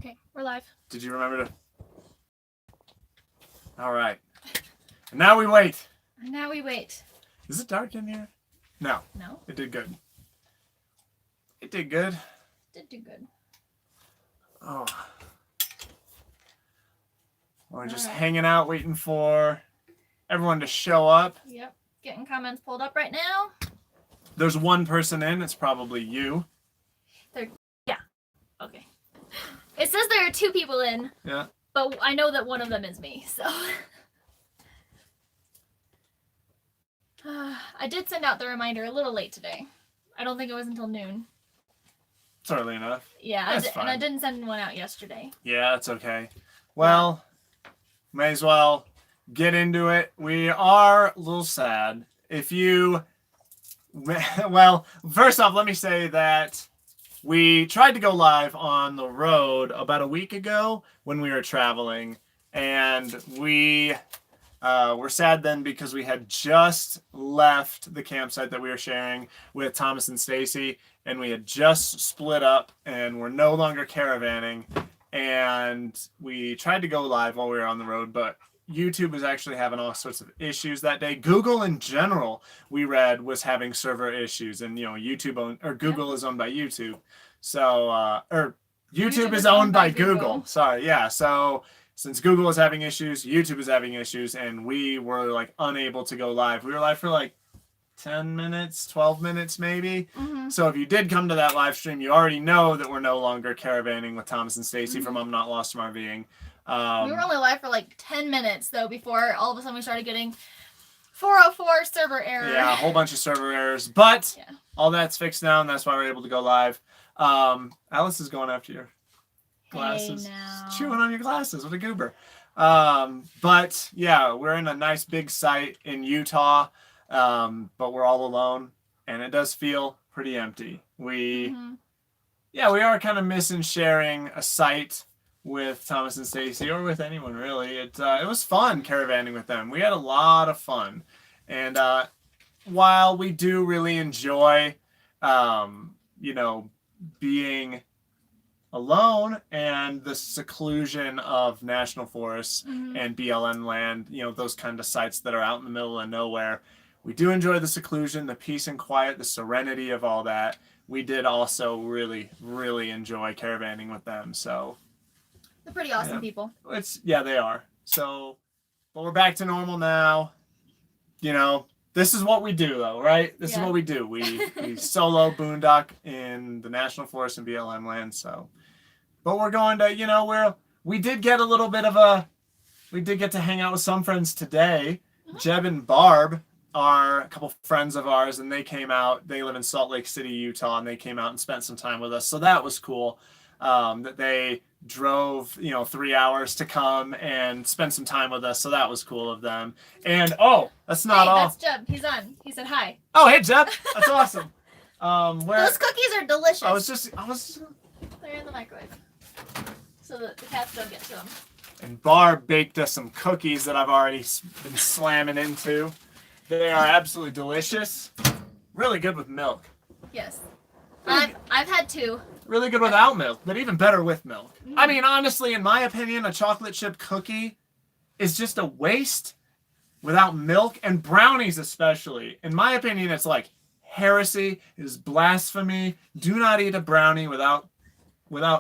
Okay, we're live. Did you remember to? All right. And now we wait. And now we wait. Is it dark in here? No. No. It did good. It did good. Did do good. Oh. We're just hanging out, waiting for everyone to show up. Yep. Getting comments pulled up right now. There's one person in. It's probably you. Yeah. Okay. It says there are 2 people in. Yeah. But I know that one of them is me, so. I did send out the reminder a little late today. I don't think it was until noon. It's early enough. Yeah, and I didn't send one out yesterday. Yeah, it's okay. Well, may as well get into it. We are a little sad. If you... Well, first off, let me say that we tried to go live on the road about a week ago when we were traveling, and we were sad then because we had just left the campsite that we were sharing with Thomas and Stacy, and we had just split up and we're no longer caravaning, and we tried to go live while we were on the road, but YouTube was actually having all sorts of issues that day. Google in general, we read, was having server issues, and Google is owned by YouTube. So, YouTube is owned by Google. Sorry, yeah. So since Google is having issues, YouTube is having issues, and we were like unable to go live. We were live for like 10 minutes, 12 minutes maybe. Mm-hmm. So if you did come to that live stream, you already know that we're no longer caravaning with Thomas and Stacy from I'm Not Lost from RVing. We were only live for like 10 minutes though before all of a sudden we started getting 404 server error. Yeah, a whole bunch of server errors, but all that's fixed now, and that's why we're able to go live. Alice is going after your glasses. Hey now. Chewing on your glasses. What a goober. But yeah, we're in a nice big site in Utah, but we're all alone, and it does feel pretty empty. We are kind of missing sharing a site with Thomas and Stacy, or with anyone really. It was fun caravaning with them. We had a lot of fun, and while we do really enjoy being alone and the seclusion of national forests and BLM land, those kind of sites that are out in the middle of nowhere, we do enjoy the seclusion, the peace and quiet, the serenity of all that. We did also really, really enjoy caravaning with them. So they're pretty awesome people. They are. So, but we're back to normal now. This is what we do, though, right? This is what we do. We solo boondock in the national forest and BLM land. So, but we're going to, we did get to hang out with some friends today. Jeb and Barb are a couple friends of ours, and they came out. They live in Salt Lake City, Utah, and they came out and spent some time with us. So that was cool. That they drove 3 hours to come and spend some time with us, so that was cool of them. And that's not all. That's Jeb. He's on. He said hi. Oh, hey Jeb, that's awesome. Those cookies are delicious. I was They're in the microwave, so that the cats don't get to them. And Barb baked us some cookies that I've already been slamming into. They are absolutely delicious. Really good with milk. Yes. I've had 2. Really good without milk, but even better with milk. I mean, honestly, in my opinion, a chocolate chip cookie is just a waste without milk, and brownies especially. In my opinion, it's like heresy. It is blasphemy. Do not eat a brownie without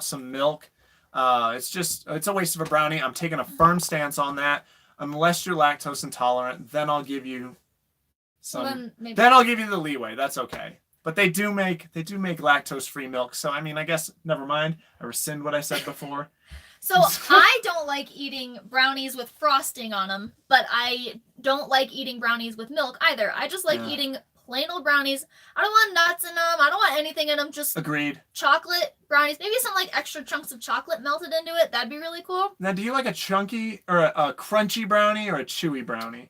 some milk. It's a waste of a brownie. I'm taking a firm stance on that. Unless you're lactose intolerant, then I'll give you some. Then I'll give you the leeway. That's okay. But they do make lactose-free milk. So, I mean, I guess, never mind. I rescind what I said before. So, I don't like eating brownies with frosting on them, but I don't like eating brownies with milk either. I just like eating plain old brownies. I don't want nuts in them. I don't want anything in them. Just agreed. Chocolate brownies. Maybe some like extra chunks of chocolate melted into it. That'd be really cool. Now, do you like a chunky or a crunchy brownie or a chewy brownie?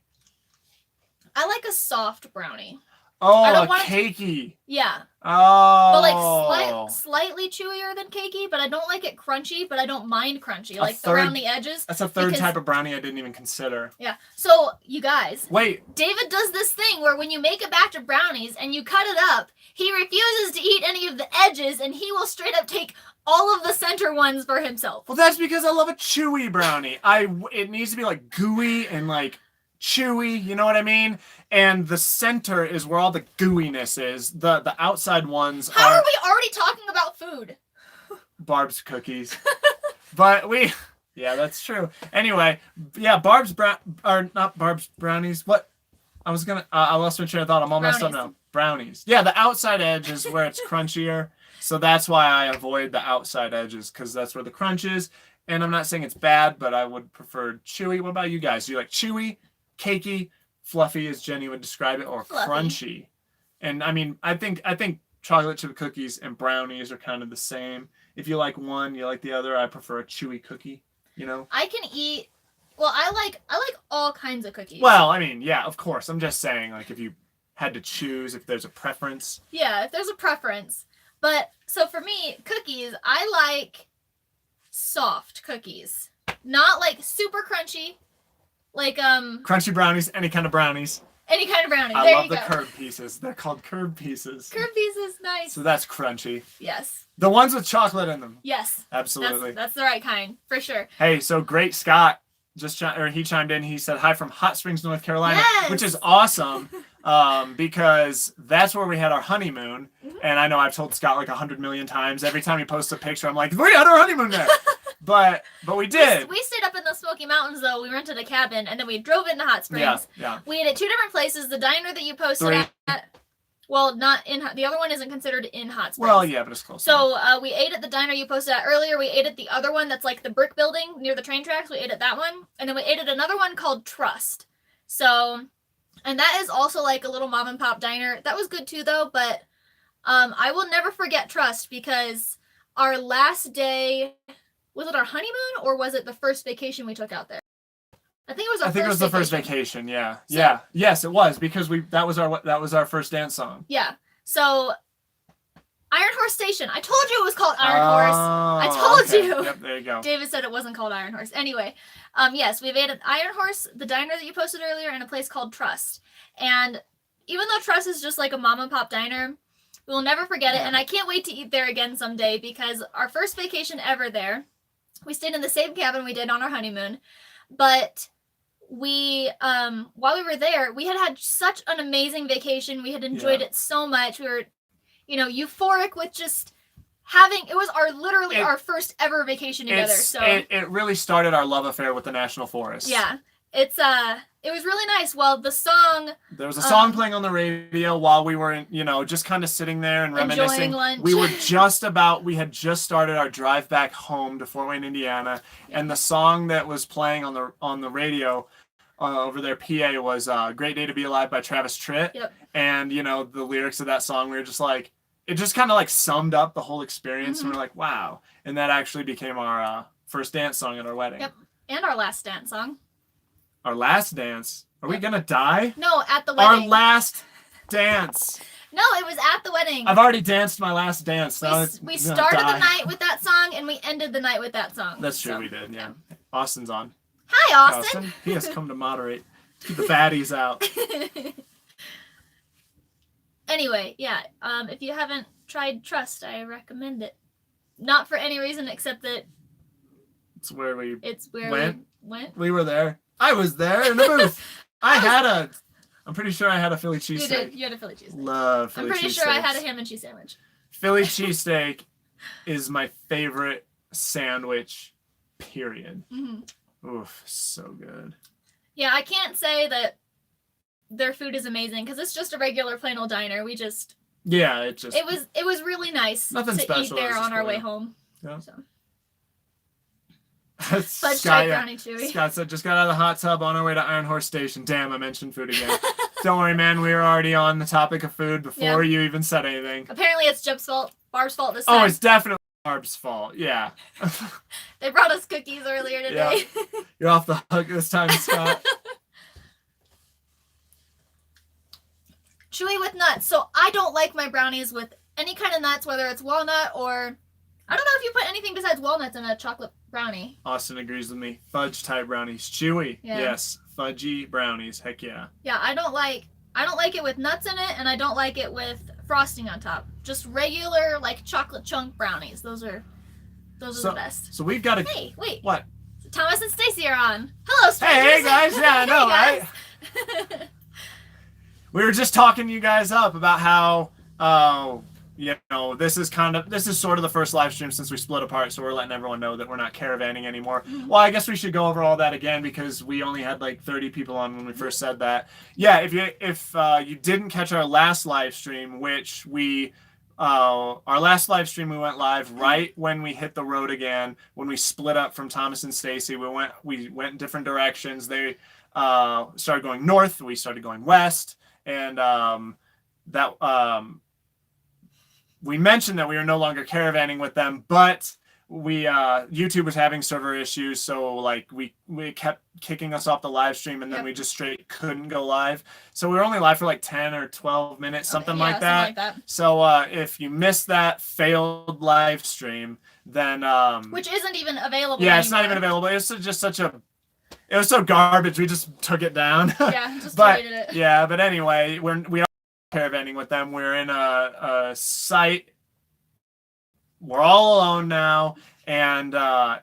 I like a soft brownie. Oh, I don't a want cakey. Yeah. Oh. But like slightly chewier than cakey, but I don't like it crunchy, but I don't mind crunchy. Like around the edges. That's a third type of brownie I didn't even consider. Yeah. So, you guys. Wait. David does this thing where when you make a batch of brownies and you cut it up, he refuses to eat any of the edges and he will straight up take all of the center ones for himself. Well, that's because I love a chewy brownie. It needs to be like gooey and like chewy, you know what I mean? And the center is where all the gooiness is. The outside ones How are we already talking about food? Barb's cookies. But yeah, that's true. Anyway, yeah, not Barb's brownies. What? I was gonna, I lost my train of thought. I'm all messed up now. Brownies. Yeah, the outside edge is where it's crunchier. So that's why I avoid the outside edges, because that's where the crunch is. And I'm not saying it's bad, but I would prefer chewy. What about you guys? Do you like chewy, cakey, fluffy, as Jenny would describe it, or fluffy? Crunchy? And I mean, I think chocolate chip cookies and brownies are kind of the same. If you like one, you like the other. I prefer a chewy cookie, you know? I can eat, well, I like all kinds of cookies. Well, I mean, yeah, of course. I'm just saying, like, if you had to choose, if there's a preference. Yeah, if there's a preference. But, so for me, cookies, I like soft cookies. Not like super crunchy. Like, Crunchy brownies, any kind of brownies. Any kind of brownie. I love the curd pieces. They're called curd pieces. Curd pieces, nice. So that's crunchy. Yes. The ones with chocolate in them. Yes. Absolutely. That's the right kind, for sure. Hey, so Great Scott he chimed in. He said hi from Hot Springs, North Carolina, yes! which is awesome because that's where we had our honeymoon. Mm-hmm. And I know I've told Scott like 100 million times. Every time he posts a picture, I'm like, we had our honeymoon there. But we did. We stayed up in the Smoky Mountains, though. We rented a cabin, and then we drove into Hot Springs. Yeah. We ate at 2 different places. The diner that you posted at, well, not in, the other one isn't considered in Hot Springs. Well, yeah, but it's close. So we ate at the diner you posted at earlier. We ate at the other one that's like the brick building near the train tracks. We ate at that one. And then we ate at another one called Trust. So, and that is also like a little mom and pop diner. That was good too, though. But I will never forget Trust because our last day... Was it our honeymoon or was it the first vacation we took out there? I think it was our first vacation. I think it was the first vacation, yeah. So, yeah. Yes, it was because that was our first dance song. Yeah. So Iron Horse Station. I told you it was called Iron Horse. I told you. Yep, there you go. David said it wasn't called Iron Horse. Anyway, yes, we've ate at Iron Horse, the diner that you posted earlier, and a place called Trust. And even though Trust is just like a mom and pop diner, we'll never forget it. And I can't wait to eat there again someday because our first vacation ever there, we stayed in the same cabin we did on our honeymoon, but we, while we were there, we had such an amazing vacation. We had enjoyed it so much. We were, euphoric with just having, it was our first ever vacation together. So it really started our love affair with the National Forest. Yeah. It was really nice. Well, there was a song playing on the radio while we were just kind of sitting there and reminiscing. Lunch. We had just started our drive back home to Fort Wayne, Indiana, and the song that was playing on the radio over their PA was "Great Day to Be Alive" by Travis Tritt. Yep. And the lyrics of that song, we were just like, it just kind of like summed up the whole experience, mm-hmm. and we're like, wow. And that actually became our first dance song at our wedding. Yep. And our last dance song. Our last dance? Are we gonna die? No, at the wedding. Our last dance. No, it was at the wedding. I've already danced my last dance. We started the night with that song, and we ended the night with that song. That's true, we did, yeah. Austin's on. Hi, Austin. He has come to moderate. Keep the baddies out. Anyway, yeah, if you haven't tried Trust, I recommend it. Not for any reason except that... It's where we went. We were there. I was there in the booth. I'm pretty sure I had a Philly cheesesteak. You did. You had a Philly cheesesteak. Love Philly cheesesteaks. I'm pretty sure I had a ham and cheese sandwich. Philly cheesesteak is my favorite sandwich, period. Mm-hmm. Oof, so good. Yeah, I can't say that their food is amazing because it's just a regular plain old diner. It was really nice nothing to special, eat there on our way home. Yeah. So. Scott said, just got out of the hot tub on our way to Iron Horse Station. Damn, I mentioned food again. Don't worry, man. We were already on the topic of food before you even said anything. Apparently it's Jeb's fault. Barb's fault this time. Oh, it's definitely Barb's fault. Yeah. They brought us cookies earlier today. Yeah. You're off the hook this time, Scott. chewy with nuts. So I don't like my brownies with any kind of nuts, whether it's walnut or I don't know if you put anything besides walnuts in a chocolate brownie. Austin agrees with me. Fudge type brownies, chewy. Yeah. Yes, fudgy brownies. Heck yeah. Yeah, I don't like it with nuts in it, and I don't like it with frosting on top. Just regular like chocolate chunk brownies. Those are the best. So we've got a Hey, wait. What? Thomas and Stacy are on. Hello, strangers. Hey guys, yeah, I know, hey, right? We were just talking to you guys up about how you know, this is sort of the first live stream since we split apart, so we're letting everyone know that we're not caravaning anymore. Mm-hmm. Well, I guess we should go over all that again because we only had like 30 people on when we first said that. Yeah, if you didn't catch our last live stream, which our last live stream we went live right when we hit the road again, when we split up from Thomas and Stacy. We went in different directions. They started going north, we started going west, and we mentioned that we were no longer caravaning with them, but YouTube was having server issues, so like we kept kicking us off the live stream, and then we just straight couldn't go live. So we were only live for like 10 or 12 minutes, something like that. So if you missed that failed live stream, then which isn't even available. Yeah, anymore. It's not even available. It's just it was so garbage. We just took it down. Yeah, just deleted it. Yeah, but anyway, we are caravaning with them. We're in a site. We're all alone now, and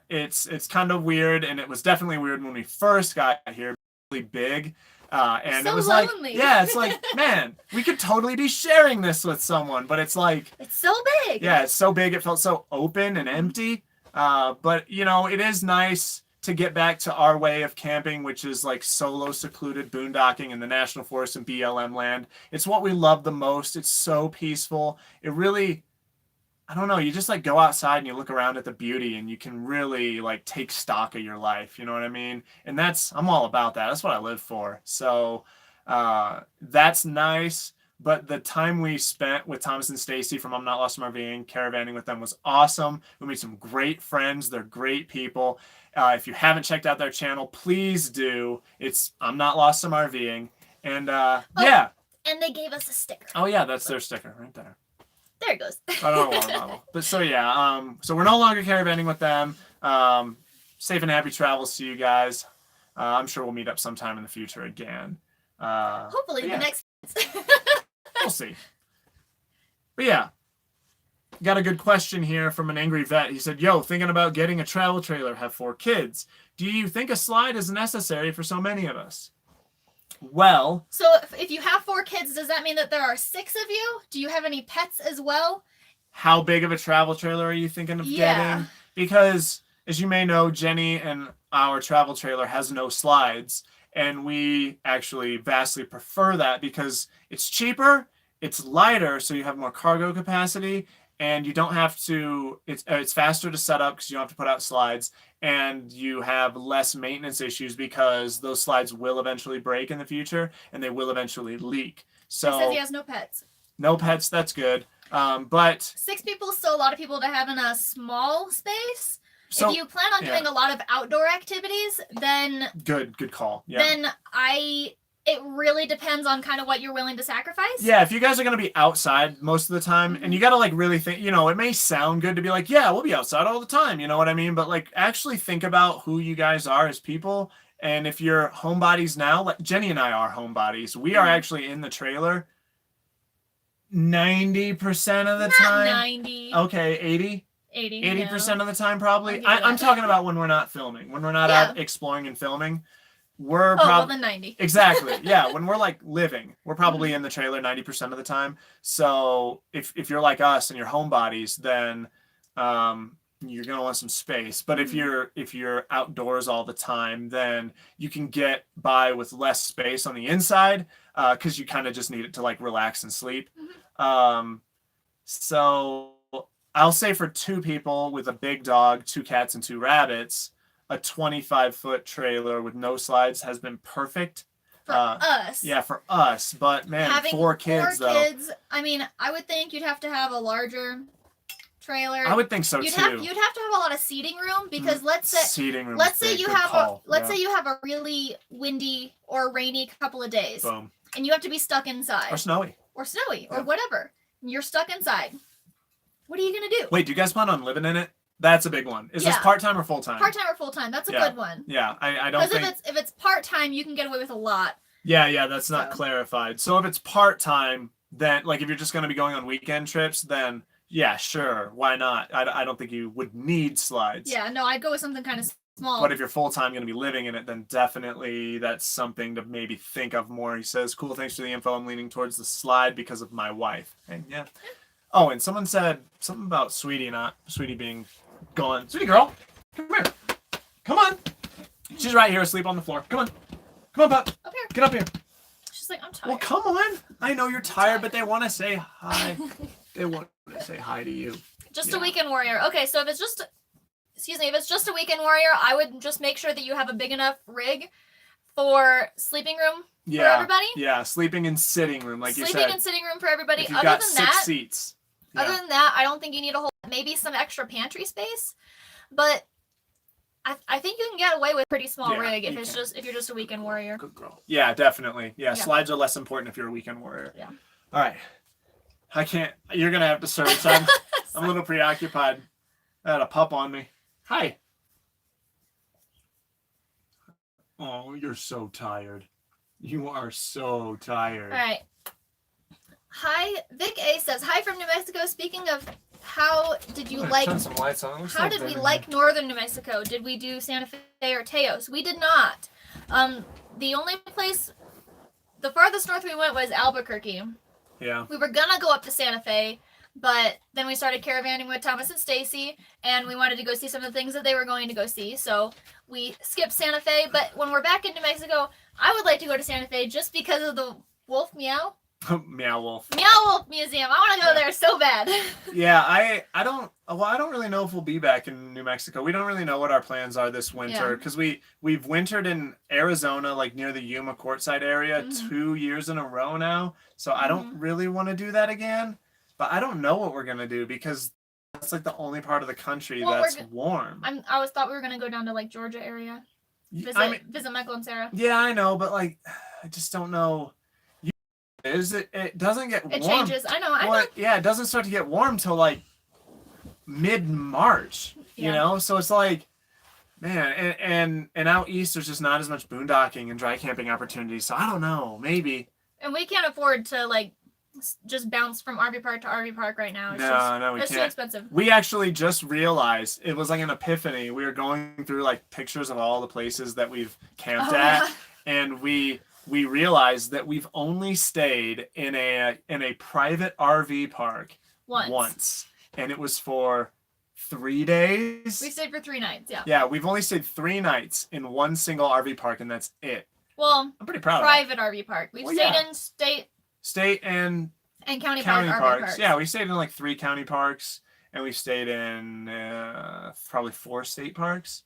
it's kind of weird, and it was definitely weird when we first got here. Really big, and so it was lonely. it's like, man, we could totally be sharing this with someone, but it's like it's so big. Yeah, it's so big. It felt so open and empty. But you know, it is nice to get back to our way of camping, which is like solo secluded boondocking in the national forest and BLM land. It's what we love the most. It's so peaceful. It really, I don't know, you just like go outside and you look around at the beauty and you can really like take stock of your life. You know what I mean? And I'm all about that. That's what I live for. So that's nice. But the time we spent with Thomas and Stacy from I'm Not Lost in RVing, caravaning with them was awesome. We made some great friends. They're great people. If you haven't checked out their channel, please do. It's I'm Not Lost in RVing. And yeah. And they gave us a sticker. Oh yeah, that's their sticker right there. There it goes. I don't know water bottle. But so yeah, so we're no longer caravaning with them. Safe and happy travels to you guys. I'm sure we'll meet up sometime in the future again. Hopefully the next we'll see. But yeah, got a good question here from an angry vet. He said, yo, thinking about getting a travel trailer, have 4 kids. Do you think a slide is necessary for so many of us? Well. So if you have 4 kids, does that mean that there are 6 of you? Do you have any pets as well? How big of a travel trailer are you thinking of getting? Because as you may know, Jenny and our travel trailer has no slides. And we actually vastly prefer that because it's cheaper, it's lighter, so you have more cargo capacity, and you don't have to, it's faster to set up because you don't have to put out slides, and you have less maintenance issues because those slides will eventually break in the future, and they will eventually leak. So he says he has no pets. No pets, that's good. But 6 people is still a lot of people to have in a small space. So, if you plan on doing a lot of outdoor activities, then good call. Yeah. Then it really depends on kind of what you're willing to sacrifice. Yeah, if you guys are going to be outside most of the time, and you got to like really think, you know, it may sound good to be like, yeah, we'll be outside all the time, you know what I mean? But like actually think about who you guys are as people. And if you're homebodies now, like Jenny and I are homebodies, we are actually in the trailer 90% of the time. 90. Okay, 80? 80% of the time, probably. I'm talking about when we're not filming, when we're not out exploring and filming. We're well, then 90. Exactly. Yeah, when we're like living, we're probably in the trailer 90% of the time. So if you're like us and you're homebodies, then you're gonna want some space. But if you're outdoors all the time, then you can get by with less space on the inside because you kind of just need it to like relax and sleep. So I'll say for 2 people with a big dog, 2 cats, and 2 rabbits, a 25-foot trailer with no slides has been perfect. For us. Yeah, for us. But man, having 4 kids, though. 4 kids, I mean, I would think you'd have to have a larger trailer. I would think so, too. You'd have to have a lot of seating room because let's say you have a really windy or rainy couple of days. Boom. And you have to be stuck inside. Or snowy. or snowy or whatever. You're stuck inside. What are you going to do? Wait, do you guys plan on living in it? That's a big one. Is this part-time or full-time? Part-time or full-time. That's a good one. Yeah, I don't think... Because if it's part-time, you can get away with a lot. Yeah, that's not clarified. So if it's part-time, then, like, if you're just going to be going on weekend trips, then, yeah, sure, why not? I don't think you would need slides. Yeah, no, I'd go with something kind of small. But if you're full-time going to be living in it, then definitely that's something to maybe think of more. He says, cool, thanks for the info. I'm leaning towards the slide because of my wife. Hey, yeah. Oh, and someone said something about Sweetie being gone. Sweetie girl, come here. Come on. She's right here asleep on the floor. Come on. Come on, pup. Up here. Get up here. She's like, I'm tired. Well, come on. I know you're tired, but they want to say hi. They want to say hi to you. Just a weekend warrior. Okay, so if it's just a weekend warrior, I would just make sure that you have a big enough rig for sleeping room for everybody. Yeah, sleeping and sitting room, like you said. Sleeping and sitting room for everybody. If you've got 6 seats. Yeah. Other than that, I don't think you need a whole, maybe some extra pantry space, but I think you can get away with a pretty small rig if you're just a weekend warrior. Good girl. Yeah, definitely. Yeah, slides are less important if you're a weekend warrior. Yeah. All right. I can't. You're gonna have to search. I'm a little preoccupied. I had a pup on me. Hi. Oh, you're so tired. You are so tired. All right. Hi, Vic A says, hi from New Mexico. Speaking of, how did you like... Turn some lights on. How did we like northern New Mexico? Did we do Santa Fe or Teos? We did not. The only place... The farthest north we went was Albuquerque. Yeah. We were gonna go up to Santa Fe, but then we started caravaning with Thomas and Stacy, and we wanted to go see some of the things that they were going to go see, so we skipped Santa Fe. But when we're back in New Mexico, I would like to go to Santa Fe just because of the wolf meow. Meow Wolf. Meow Wolf Museum. I want to go there so bad. Yeah, I don't really know if we'll be back in New Mexico. We don't really know what our plans are this winter because we've wintered in Arizona, like near the Yuma Courtside area, 2 years in a row now. So I don't really want to do that again. But I don't know what we're gonna do because that's like the only part of the country that's warm. I always thought we were gonna go down to like Georgia area. Visit Michael and Sarah. Yeah, I know, but like I just don't know. It doesn't get warm. It changes. I know. Yeah, it doesn't start to get warm till like mid-March. You know, so it's like, man, and out east there's just not as much boondocking and dry camping opportunities. So I don't know, maybe. And we can't afford to like just bounce from RV park to RV park right now. It's too expensive. We actually just realized it was like an epiphany. We were going through like pictures of all the places that we've camped at, and we realized that we've only stayed in a private RV park once, and it was for 3 days. We stayed for 3 nights. Yeah, we've only stayed 3 nights in one single RV park, and that's it. Well, I'm pretty proud. Private RV park. We've stayed in state and county parks. Yeah, we stayed in like 3 county parks, and we stayed in probably 4 state parks.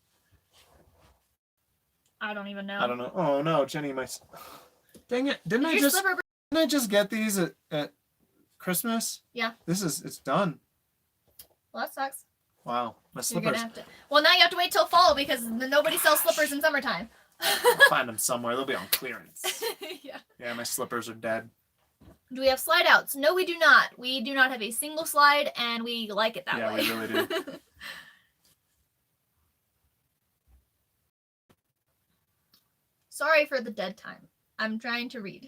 I don't even know. I don't know. Oh no, Jenny, dang it! Didn't I just get these at Christmas? Yeah. It's done. Well, that sucks. Wow, my slippers. Well, now you have to wait till fall because nobody sells slippers in summertime. I'll find them somewhere. They'll be on clearance. Yeah. Yeah, my slippers are dead. Do we have slide outs? No, we do not. We do not have a single slide, and we like it that way. Yeah, we really do. Sorry for the dead time. I'm trying to read.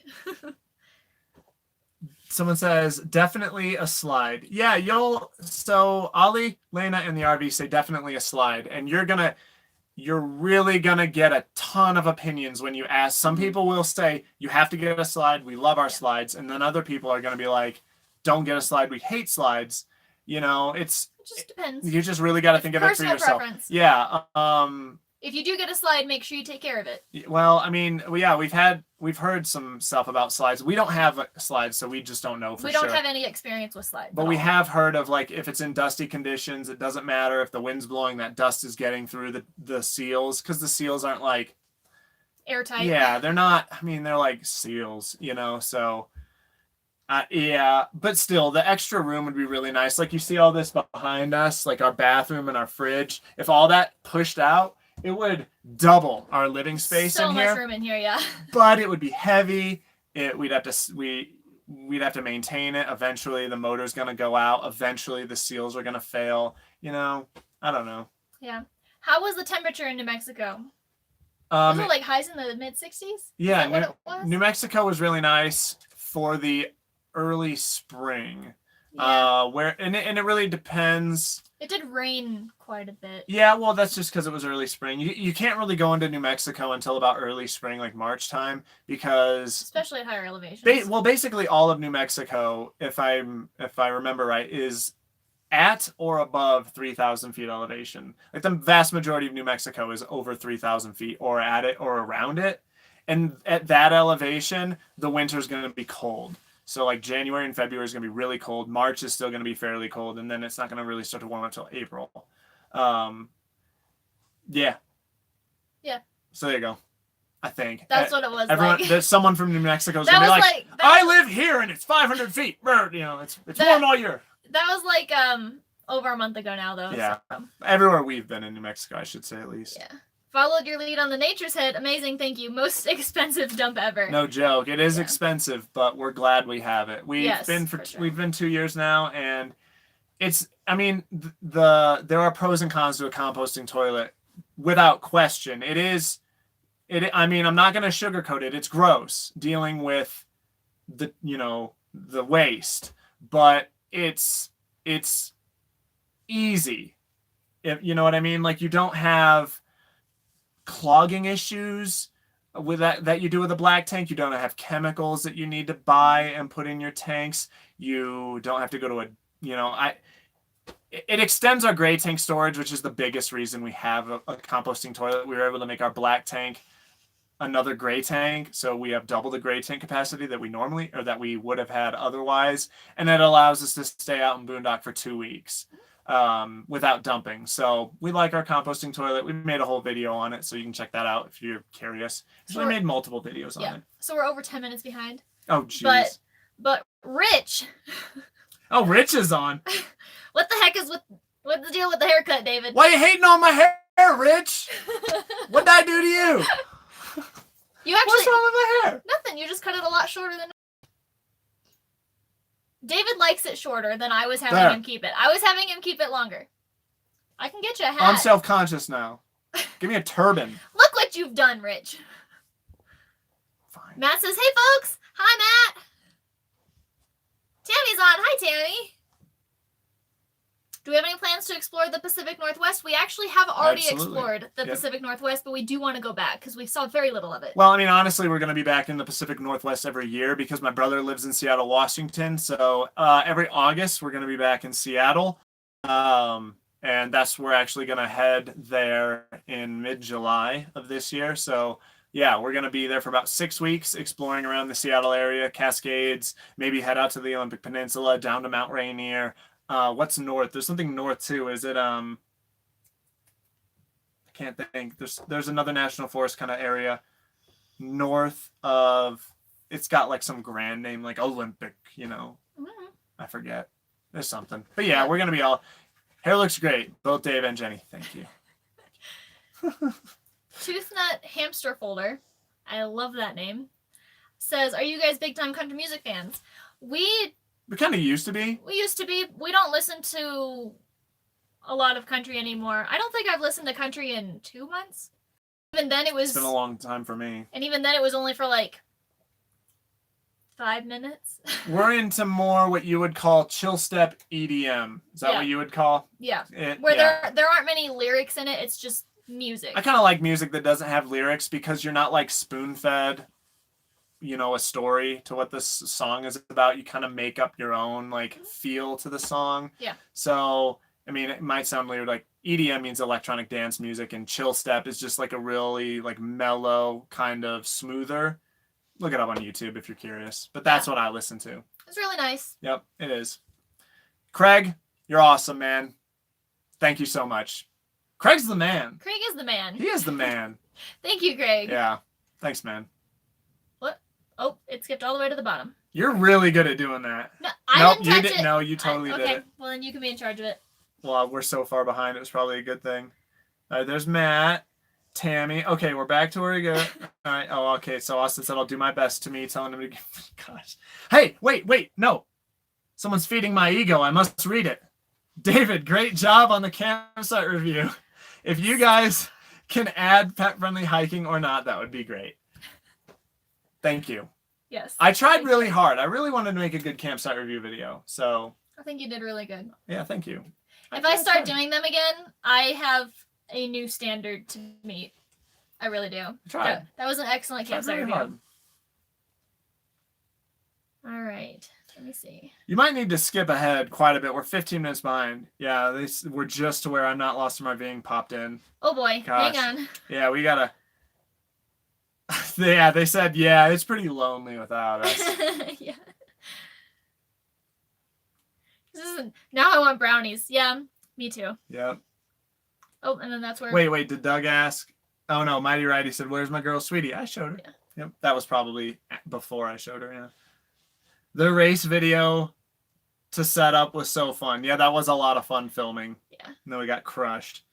Someone says, definitely a slide. Yeah, so Ollie, Lena, and the RV say definitely a slide. And you're really gonna get a ton of opinions when you ask. Some people will say, you have to get a slide. We love our slides. And then other people are gonna be like, don't get a slide. We hate slides. You know, it just depends. You just really got to think of it for yourself. Preference. Yeah. If you do get a slide, make sure you take care of it. Well, I mean, yeah, we've heard some stuff about slides. We don't have slides, so we just don't know for sure. We don't have any experience with slides. But we have heard of, like, if it's in dusty conditions, it doesn't matter if the wind's blowing, that dust is getting through the seals, because the seals aren't like airtight. Yeah, they're not. I mean, they're like seals, you know. So, yeah, but still, the extra room would be really nice. Like, you see all this behind us, like our bathroom and our fridge. If all that pushed out, it would double our living space in here. So much room in here, yeah. But it would be heavy. We'd have to we'd have to maintain it. Eventually, the motor's going to go out. Eventually, the seals are going to fail. You know, I don't know. Yeah. How was the temperature in New Mexico? Was it like highs in the mid-60s? Yeah, New Mexico was really nice for the early spring. Yeah. It really depends. It did rain quite a bit. Yeah, well, that's just because it was early spring. You can't really go into New Mexico until about early spring, like March time, because especially at higher elevations. Basically all of New Mexico, if I remember right, is at or above 3,000 feet elevation. Like the vast majority of New Mexico is over 3,000 feet or at it or around it. And at that elevation, the winter is going to be cold. So like January and February is going to be really cold. March is still going to be fairly cold. And then it's not going to really start to warm up until April. Yeah. Yeah. So there you go. I think. That's what it was like. There's someone from New Mexico is going to be like, I live here and it's 500 feet. You know, it's warm all year. That was like over a month ago now, though. Yeah. So. Everywhere we've been in New Mexico, I should say at least. Yeah. Followed your lead on the Nature's Head. Amazing, thank you. Most expensive dump ever. No joke. It is expensive, but we're glad we have it. We've been 2 years now, and it's. I mean, there are pros and cons to a composting toilet, without question. It is. I mean, I'm not going to sugarcoat it. It's gross dealing with the waste, but it's easy. If you know what I mean, like you don't have clogging issues with that you do with a black tank. You don't have chemicals that you need to buy and put in your tanks. You don't have to go to it extends our gray tank storage, which is the biggest reason we have a composting toilet. We were able to make our black tank another gray tank, so we have double the gray tank capacity that we would have had otherwise, and it allows us to stay out in boondock for 2 weeks without dumping. So we like our composting toilet. We made a whole video on it, so you can check that out if you're curious. So we made multiple videos on it. So we're over 10 minutes behind. Oh jeez. But Rich. Oh, Rich is on. What the heck is what's the deal with the haircut, David? Why are you hating on my hair, Rich? What did I do to you? What's wrong with my hair? Nothing. You just cut it a lot shorter than. David likes it shorter than I was having him keep it. I was having him keep it longer. I can get you a hat. I'm self-conscious now. Give me a turban. Look what you've done, Rich. Fine. Matt says, "Hey, folks. Hi, Matt. Tammy's on. Hi, Tammy. Do we have any plans to explore the Pacific Northwest? We actually have already explored the Pacific Northwest, but we do want to go back because we saw very little of it. Well, I mean, honestly, we're going to be back in the Pacific Northwest every year because my brother lives in Seattle, Washington. So every August, we're going to be back in Seattle. And we're actually going to head there in mid-July of this year. So yeah, we're going to be there for about 6 weeks exploring around the Seattle area, Cascades, maybe head out to the Olympic Peninsula, down to Mount Rainier. What's north? There's something north too. Is it I can't think. There's another national forest kind of area north of. It's got like some grand name like Olympic, I forget. There's something. But yeah, we're gonna be all hair looks great. Both Dave and Jenny. Thank you. Toothnut Hamster Folder. I love that name. Says, are you guys big time country music fans? We kind of used to be. We used to be. We don't listen to a lot of country anymore. I don't think I've listened to country in 2 months. Even then it was... It's been a long time for me. And even then it was only for like 5 minutes. We're into more what you would call chill step EDM. Is that what you would call? Yeah. There aren't many lyrics in it. It's just music. I kind of like music that doesn't have lyrics because you're not like spoon-fed a story to what this song is about. You kind of make up your own like feel to the song. Yeah. So, I mean, it might sound weird. Like EDM means electronic dance music, and chill step is just like a really like mellow kind of smoother. Look it up on YouTube if you're curious. But that's what I listen to. It's really nice. Yep, it is. Craig, you're awesome, man. Thank you so much. Craig's the man. Craig is the man. He is the man. Thank you, Craig. Yeah. Thanks, man. Oh, it skipped all the way to the bottom. You're really good at doing that. No, I didn't touch it. No, you totally did it. Well, then you can be in charge of it. Well, we're so far behind. It was probably a good thing. All right, there's Matt. Tammy. Okay, we're back to where we go. All right. Oh, okay. So Austin said, I'll do my best to me, telling him to gosh. Hey, wait. No. Someone's feeding my ego. I must read it. David, great job on the campsite review. If you guys can add pet-friendly hiking or not, that would be great. Thank you. Yes. I tried really hard. I really wanted to make a good campsite review video. So I think you did really good. Yeah, thank you. If I start doing them again, I have a new standard to meet. I really do. That was an excellent campsite review. Hard. All right. Let me see. You might need to skip ahead quite a bit. We're 15 minutes behind. Yeah, we're just to where I'm not lost in my being popped in. Oh boy. Gosh. Hang on. Yeah, we gotta. Yeah, they said, yeah, it's pretty lonely without us. Yeah. Now I want brownies. Yeah, me too. Yep. Oh, and then that's where. Wait. Did Doug ask? Oh no, Mighty Righty said, "Where's my girl, Sweetie?" I showed her. Yeah. Yep, that was probably before I showed her. Yeah. The race video to set up was so fun. Yeah, that was a lot of fun filming. Yeah. And then we got crushed.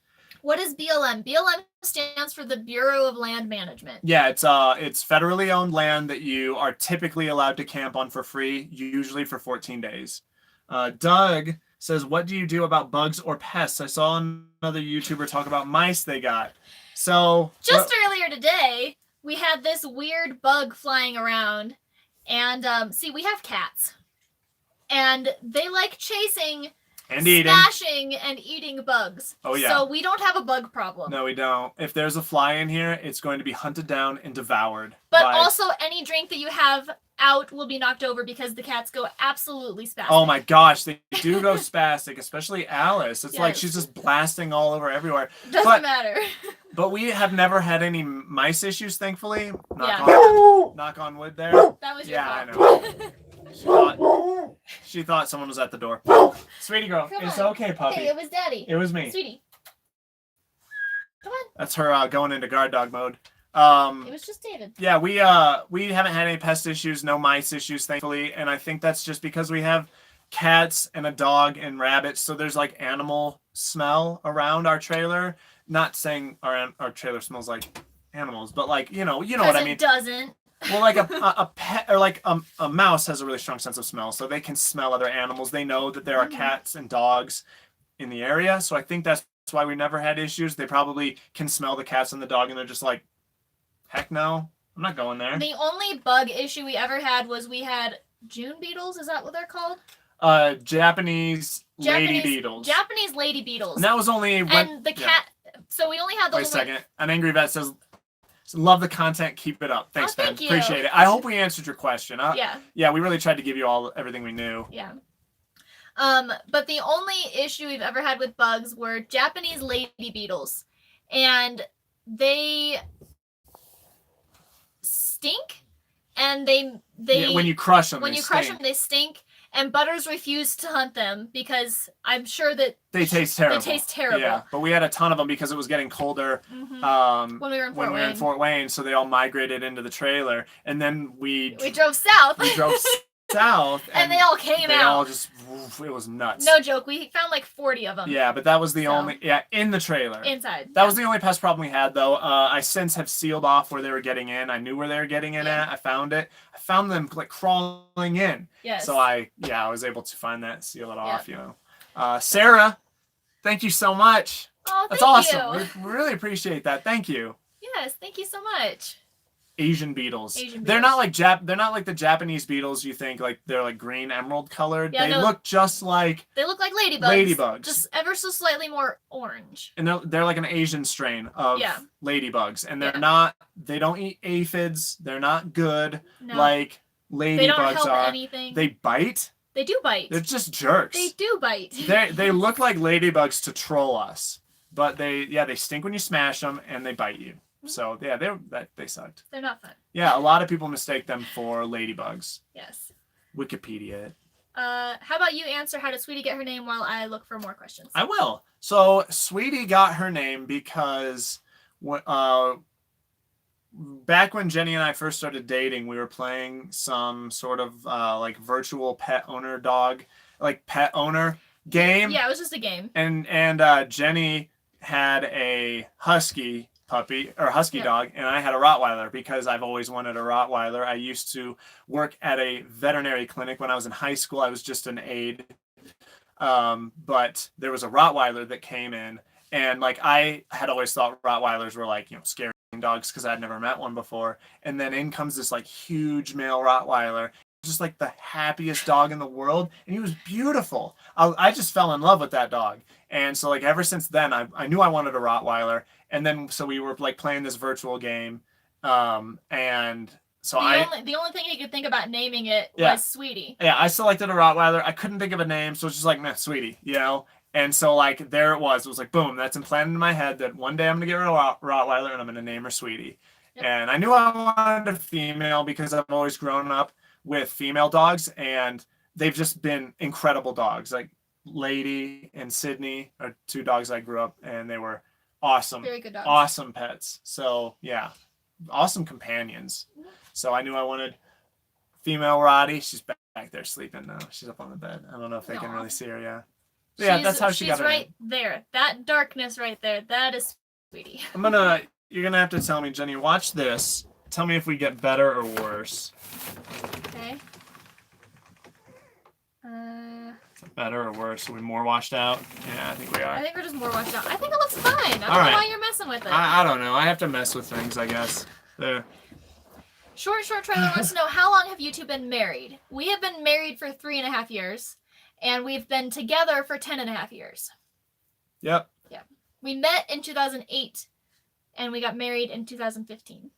What is BLM? BLM stands for the Bureau of Land Management. Yeah, it's federally owned land that you are typically allowed to camp on for free, usually for 14 days. Doug says, "What do you do about bugs or pests? I saw another YouTuber talk about mice they got." So just earlier today, we had this weird bug flying around, and see, we have cats, and they like chasing and eating, smashing, and eating bugs. Oh yeah. So we don't have a bug problem. No, we don't. If there's a fly in here, it's going to be hunted down and devoured. But also, any drink that you have out will be knocked over because the cats go absolutely spastic. Oh my gosh, they do go spastic, especially Alice. It's like she's just blasting all over everywhere. Doesn't matter. But we have never had any mice issues, thankfully. Knock on wood there. That was your fault. I know. She thought someone was at the door. Sweetie girl, it's okay, puppy. Hey, it was Daddy. It was me. Sweetie. Come on. That's her going into guard dog mode. It was just David. Yeah, we haven't had any pest issues, no mice issues, thankfully, and I think that's just because we have cats and a dog and rabbits, so there's like animal smell around our trailer. Not saying our trailer smells like animals, but like you know what I mean. It doesn't. Well, like a pet or like a mouse has a really strong sense of smell, so they can smell other animals. They know that there are cats and dogs in the area, so I think that's why we never had issues. They probably can smell the cats and the dog, and they're just like, heck no, I'm not going there. The only bug issue we ever had was we had June beetles. Is that what they're called? Japanese lady beetles. Japanese lady beetles. And that was only and the cat. So we only had those. Wait a second. An angry vet says, "Love the content. Keep it up. Thanks, man. Thank you. Appreciate it. I hope we answered your question." Yeah. Yeah, we really tried to give you everything we knew. Yeah. But the only issue we've ever had with bugs were Japanese lady beetles, and they stink, and they when you crush them, they stink. And Butters refused to hunt them because I'm sure that they taste terrible. They taste terrible. Yeah, but we had a ton of them because it was getting colder when we were in Fort Wayne. So they all migrated into the trailer, and then we drove south. We drove south, and they all came out. They all just, it was nuts. No joke. We found like 40 of them. Yeah, but that was the only, in the trailer. Inside. That was the only pest problem we had, though. I since have sealed off where they were getting in. I knew where they were getting in at. I found it. I found them like crawling in. Yes. So I was able to find that, seal it off, Sarah, thank you so much. Oh, that's awesome. We really appreciate that. Thank you. Yes, thank you so much. Asian beetles. They're not like the Japanese beetles you think, like they're like green emerald colored. Yeah, they look just like ladybugs. Just ever so slightly more orange. And they're like an Asian strain of ladybugs. And they don't eat aphids. They're not good like ladybugs they don't help are. Anything. They bite. They do bite. They're just jerks. They do bite. They look like ladybugs to troll us. But they stink when you smash them and they bite you. So yeah, they sucked. They're not fun. Yeah, a lot of people mistake them for ladybugs. Yes. Wikipedia it. How about you answer how did Sweetie get her name while I look for more questions? I will. So Sweetie got her name because back when Jenny and I first started dating, we were playing some sort of like virtual pet owner game. Yeah, it was just a game. And Jenny had a husky puppy or husky dog, and I had a Rottweiler because I've always wanted a Rottweiler. I used to work at a veterinary clinic when I was in high school. I was just an aide. But there was a Rottweiler that came in, and like I had always thought Rottweilers were like, scary dogs because I'd never met one before. And then in comes this like huge male Rottweiler, just like the happiest dog in the world, and he was beautiful. I just fell in love with that dog. And so like ever since then, I knew I wanted a Rottweiler. And then so we were like playing this virtual game, and so the only thing he could think about naming it was Sweetie. Yeah, I selected a Rottweiler. I couldn't think of a name, so it's just like, meh, Sweetie, And so like there it was. It was like boom, that's implanted in my head that one day I'm gonna get a Rottweiler and I'm gonna name her Sweetie. Yep. And I knew I wanted a female because I've always grown up with female dogs, and they've just been incredible dogs. Like Lady and Sydney are 2 dogs I grew up, and they were awesome. Very good dogs. Awesome pets. So yeah, awesome companions. So I knew I wanted female Roddy. She's back there sleeping now. She's up on the bed. I don't know if they can really see her. Yeah. Yeah, that's how she got her. She's right there. That darkness right there. That is Sweetie. You're gonna have to tell me, Jenny. Watch this. Tell me if we get better or worse. Okay. Better or worse? Are we more washed out? Yeah, I think we are. I think we're just more washed out. I think it looks fine. I don't know why you're messing with it. I don't know. I have to mess with things, I guess. There. Short Trailer wants to know, how long have you two been married? We have been married for 3.5 years, and we've been together for 10.5 years. Yep. Yeah. We met in 2008, and we got married in 2015.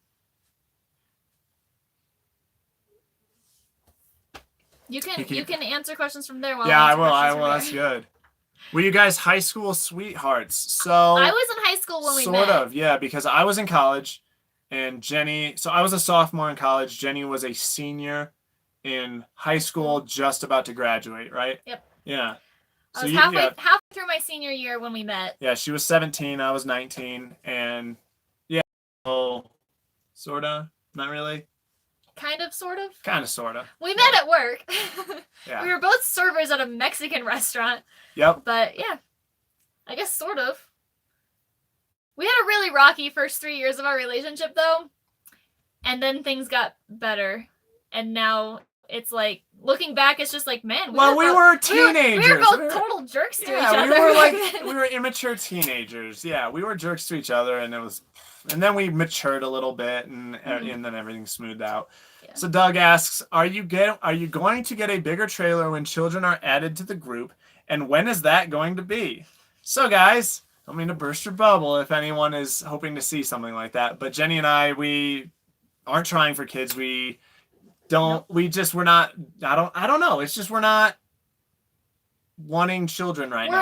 You can answer questions from there while I will. That's good. Were you guys high school sweethearts? So I was in high school when we met. Sort of, yeah, because I was in college, and Jenny. So I was a sophomore in college. Jenny was a senior in high school, just about to graduate, right? Yep. Yeah. I was halfway through my senior year when we met. Yeah, she was 17. I was 19, and yeah, sorta, not really. Kind of, sort of. Kind of, sort of. We met at work. Yeah. We were both servers at a Mexican restaurant. Yep. But yeah, I guess sort of. We had a really rocky first 3 years of our relationship, though. And then things got better. And now it's like, looking back, it's just like, man. We were teenagers. We were both total jerks to each other. We were immature teenagers. Yeah, we were jerks to each other, and then we matured a little bit, and then everything smoothed out. Yeah. So Doug asks, are you going to get a bigger trailer when children are added to the group, and when is that going to be? So guys, I don't mean to burst your bubble if anyone is hoping to see something like that, but Jenny and I, we aren't trying for kids. We don't. We're not. I don't know. It's just we're not wanting children right now.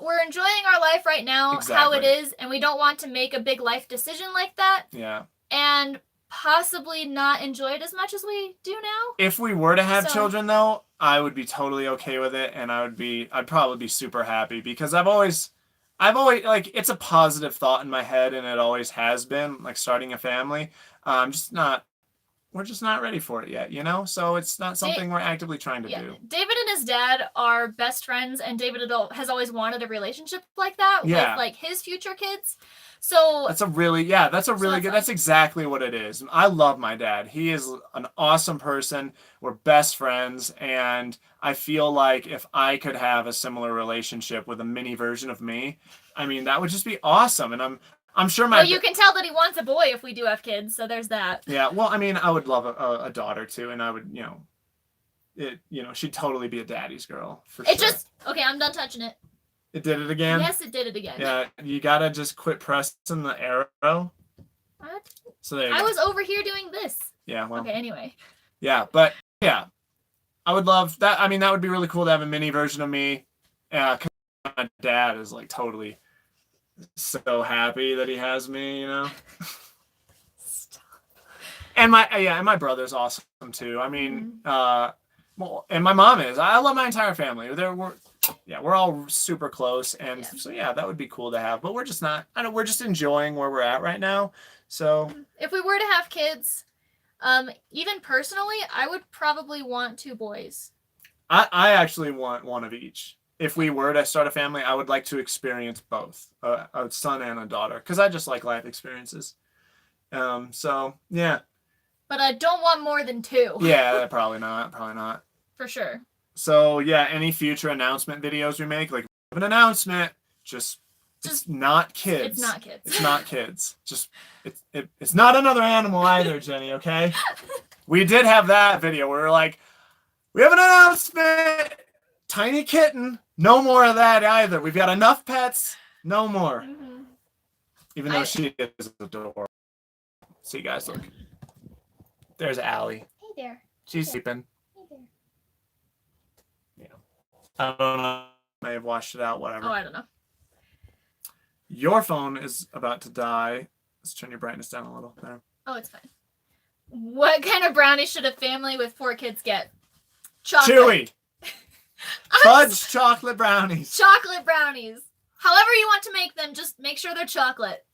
We're enjoying our life right now, how it is, and we don't want to make a big life decision like that. Yeah. And possibly not enjoy it as much as we do now. If we were to have children, though, I would be totally okay with it, and I'd probably be super happy because I've always like, it's a positive thought in my head, and it always has been, like, starting a family. We're just not ready for it yet, So it's not something we're actively trying to do. David and his dad are best friends, and David has always wanted a relationship like that with like his future kids. So that's exactly what it is. I love my dad. He is an awesome person. We're best friends, and I feel like if I could have a similar relationship with a mini version of me, I mean, that would just be awesome. And I'm sure you can tell that he wants a boy if we do have kids, so there's that. Yeah, well, I mean, I would love a daughter too, and I would, she'd totally be a daddy's girl for sure. Okay, I'm done touching it. It did it again? Yes, it did it again. Yeah, you gotta just quit pressing the arrow. What? So there you go. I was over here doing this. Yeah, well. Okay, anyway. Yeah, but yeah, I would love that. I mean, that would be really cool to have a mini version of me. Yeah, because my dad is like totally so happy that he has me, Stop. And my brother's awesome too. I mean, and my mom is. I love my entire family. We're all super close, and so that would be cool to have. But we're just not. We're just enjoying where we're at right now. So if we were to have kids, even personally, I would probably want 2 boys. I actually want one of each. if we were to start a family, I would like to experience both, a son and a daughter, because I just like life experiences. So yeah. But I don't want more than 2. Yeah, probably not. For sure. So yeah, any future announcement videos we make, like an announcement, just it's not kids. It's not kids. It's not kids. Just it's not another animal either, Jenny. Okay. We did have that video where we're like, we have an announcement. Tiny kitten. No more of that either. We've got enough pets. No more. Mm-hmm. Even though she is adorable. See, guys, look. There's Allie. Hey there. She's sleeping. Hey there. Yeah. I don't know. May have washed it out. Whatever. Oh, I don't know. Your phone is about to die. Let's turn your brightness down a little there. Oh, it's fine. What kind of brownie should a family with 4 kids get? Chocolate. Chewy. Fudge chocolate brownies. Chocolate brownies. However you want to make them, just make sure they're chocolate.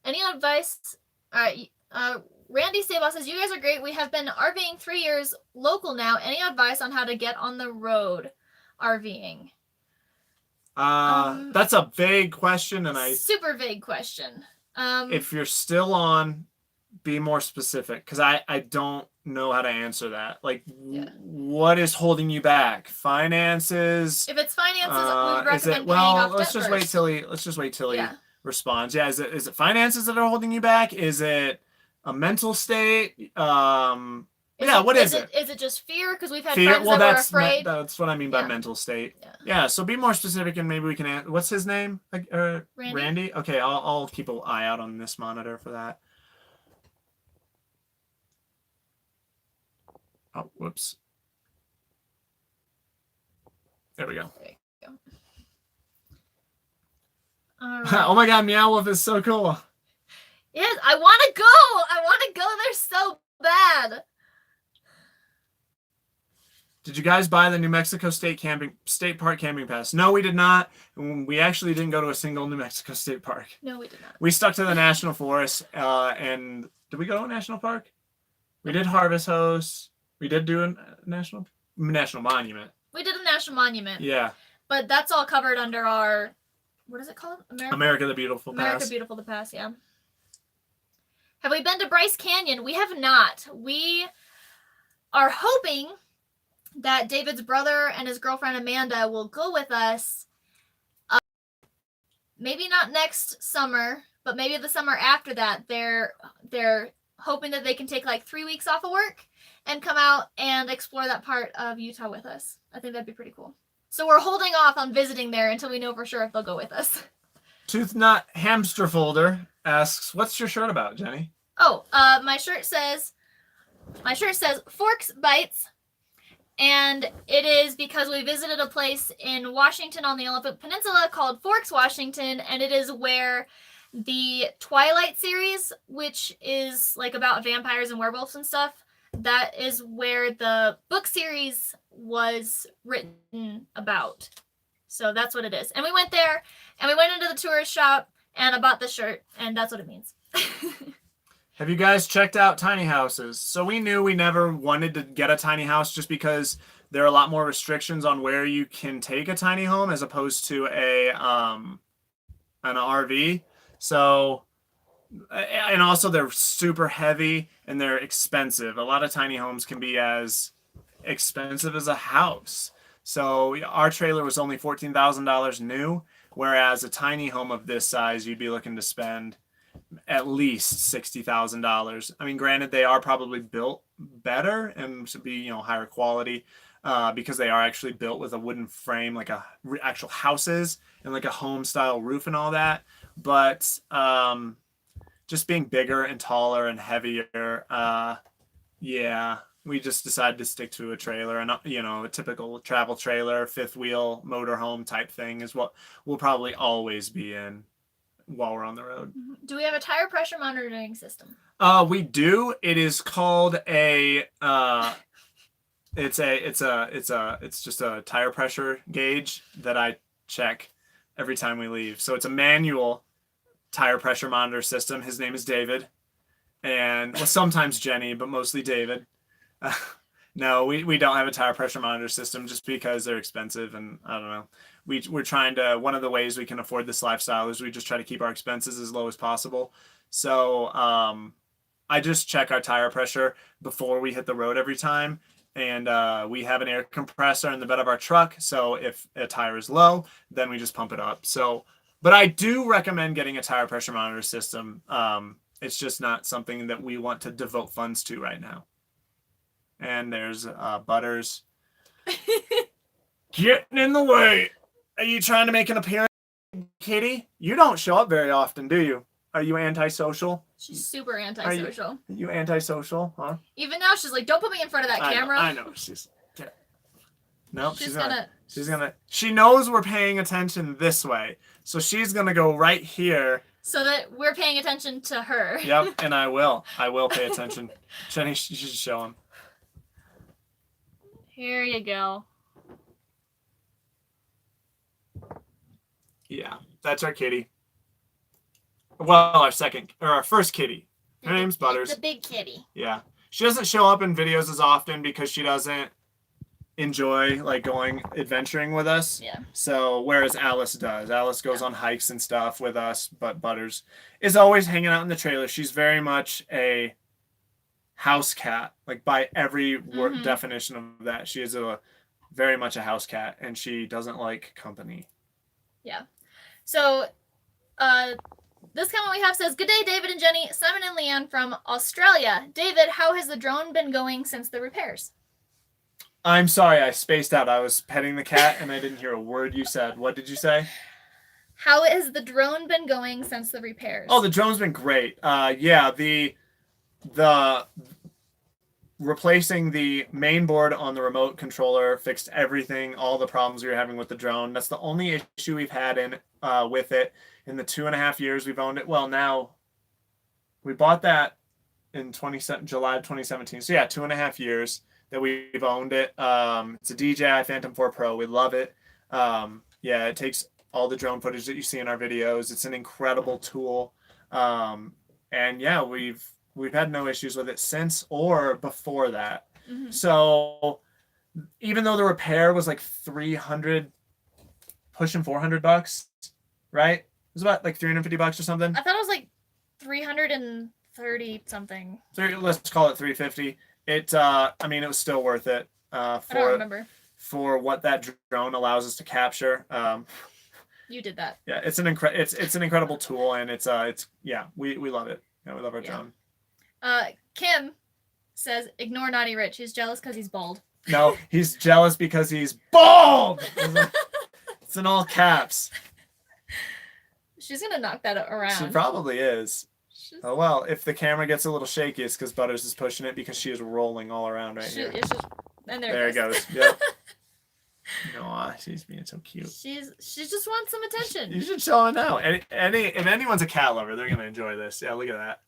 Any advice? All right. Randy Sabah says, you guys are great. We have been RVing 3 years local now. Any advice on how to get on the road RVing? That's a vague question, and super vague question. If you're still on, be more specific, because I don't know how to answer that. Like, what is holding you back? Finances? If it's finances, we would recommend is it, paying well, off let's debt just first. wait till he responds. Yeah, is it finances that are holding you back? Is it a mental state? What is it? Is it just fear? Because we've had Fear? friends Well, that were afraid. That's what I mean by mental state. Yeah, so be more specific, and maybe we can. What's his name? Randy. Okay, I'll keep an eye out on this monitor for that. Oh, whoops. There we go. There you go. All right. Oh my God, Meow Wolf is so cool. Yes, I want to go. I want to go there so bad. Did you guys buy the New Mexico State Park camping pass? No, we did not. We actually didn't go to a single New Mexico State Park. No, we did not. We stuck to the National Forest. And did we go to a national park? We did Harvest Host. We did do a national monument. We did a national monument. Yeah. But that's all covered under our, what is it called? America the Beautiful Pass. America Beautiful the Pass, yeah. Have we been to Bryce Canyon? We have not. We are hoping that David's brother and his girlfriend Amanda will go with us. Maybe not next summer, but maybe the summer after that. They're hoping that they can take like 3 weeks off of work and come out and explore that part of Utah with us. I think that'd be pretty cool. So we're holding off on visiting there until we know for sure if they'll go with us. Tooth Knot Hamster Folder asks, "What's your shirt about, Jenny?" Oh, my shirt says Forks Bites, and it is because we visited a place in Washington on the Olympic Peninsula called Forks, Washington, and it is where the Twilight series, which is like about vampires and werewolves and stuff, that is where the book series was written about. So that's what it is. And we went there, and we went into the tourist shop, and I bought the shirt, and that's what it means. Have you guys checked out tiny houses? So we knew we never wanted to get a tiny house just because there are a lot more restrictions on where you can take a tiny home as opposed to an RV. So, and also they're super heavy and they're expensive. A lot of tiny homes can be as expensive as a house. So our trailer was only $14,000 new, whereas a tiny home of this size, you'd be looking to spend at least $60,000. I mean, granted, they are probably built better and should be, higher quality because they are actually built with a wooden frame, like actual houses and like a home style roof and all that. But just being bigger and taller and heavier, we just decided to stick to a trailer, and a typical travel trailer, fifth wheel motorhome type thing is what we'll probably always be in while we're on the road. Do we have a tire pressure monitoring system? We do. It is called it's just a tire pressure gauge that I check every time we leave. So it's a manual tire pressure monitor system. His name is David, and sometimes Jenny, but mostly David. No, we don't have a tire pressure monitor system just because they're expensive, and I don't know. We're trying to, one of the ways we can afford this lifestyle is we just try to keep our expenses as low as possible. So I just check our tire pressure before we hit the road every time. And we have an air compressor in the bed of our truck. So if a tire is low, then we just pump it up. So, but I do recommend getting a tire pressure monitor system. It's just not something that we want to devote funds to right now. And there's Butters getting in the way. Are you trying to make an appearance, Kitty? You don't show up very often, do you? Are you antisocial? She's super antisocial. Are you antisocial, huh? Even now, she's like, "Don't put me in front of that camera." I know. She knows we're paying attention this way, so she's gonna go right here. So that we're paying attention to her. Yep, and I will pay attention. Jenny, you should show him. Here you go. Yeah, that's our kitty. Well, our first kitty. Her name's Butters. The big kitty. Yeah. She doesn't show up in videos as often because she doesn't enjoy like going adventuring with us. Yeah. So whereas Alice does. Alice goes on hikes and stuff with us, but Butters is always hanging out in the trailer. She's very much a house cat, like by every definition of that. She is very much a house cat, and she doesn't like company. Yeah. So this comment we have says, "Good day, David and Jenny. Simon and Leanne from Australia. David, how has the drone been going since the repairs?" I'm sorry, I spaced out. I was petting the cat and I didn't hear a word you said. What did you say? How has the drone been going since the repairs? Oh, the drone's been great. Yeah, the replacing the main board on the remote controller fixed everything, all the problems we were having with the drone. That's the only issue we've had with it in the 2.5 years we've owned it. Well, now we bought that in July of 2017. So yeah, 2.5 years that we've owned it. It's a DJI Phantom 4 Pro. We love it. Yeah, it takes all the drone footage that you see in our videos. It's an incredible tool. And yeah, we've had no issues with it since or before that. Mm-hmm. So even though the repair was like $300, pushing $400, right? It was about like $350 or something. I thought it was like 330 something. Let's call it $350. I mean, it was still worth it. I don't remember. For what that drone allows us to capture. You did that. Yeah, it's an incredible tool, and it's we love it. Yeah, we love our drone. Kim says, "Ignore Naughty Rich. He's jealous because he's bald." No, he's jealous because he's bald. It's in all caps. She's gonna knock that around. She probably is. Oh well, if the camera gets a little shaky, it's because Butters is pushing it because she is rolling all around here. It's just, and there it goes. Yep. No, she's being so cute. She just wants some attention. You should show her now. If anyone's a cat lover, they're gonna enjoy this. Yeah, look at that.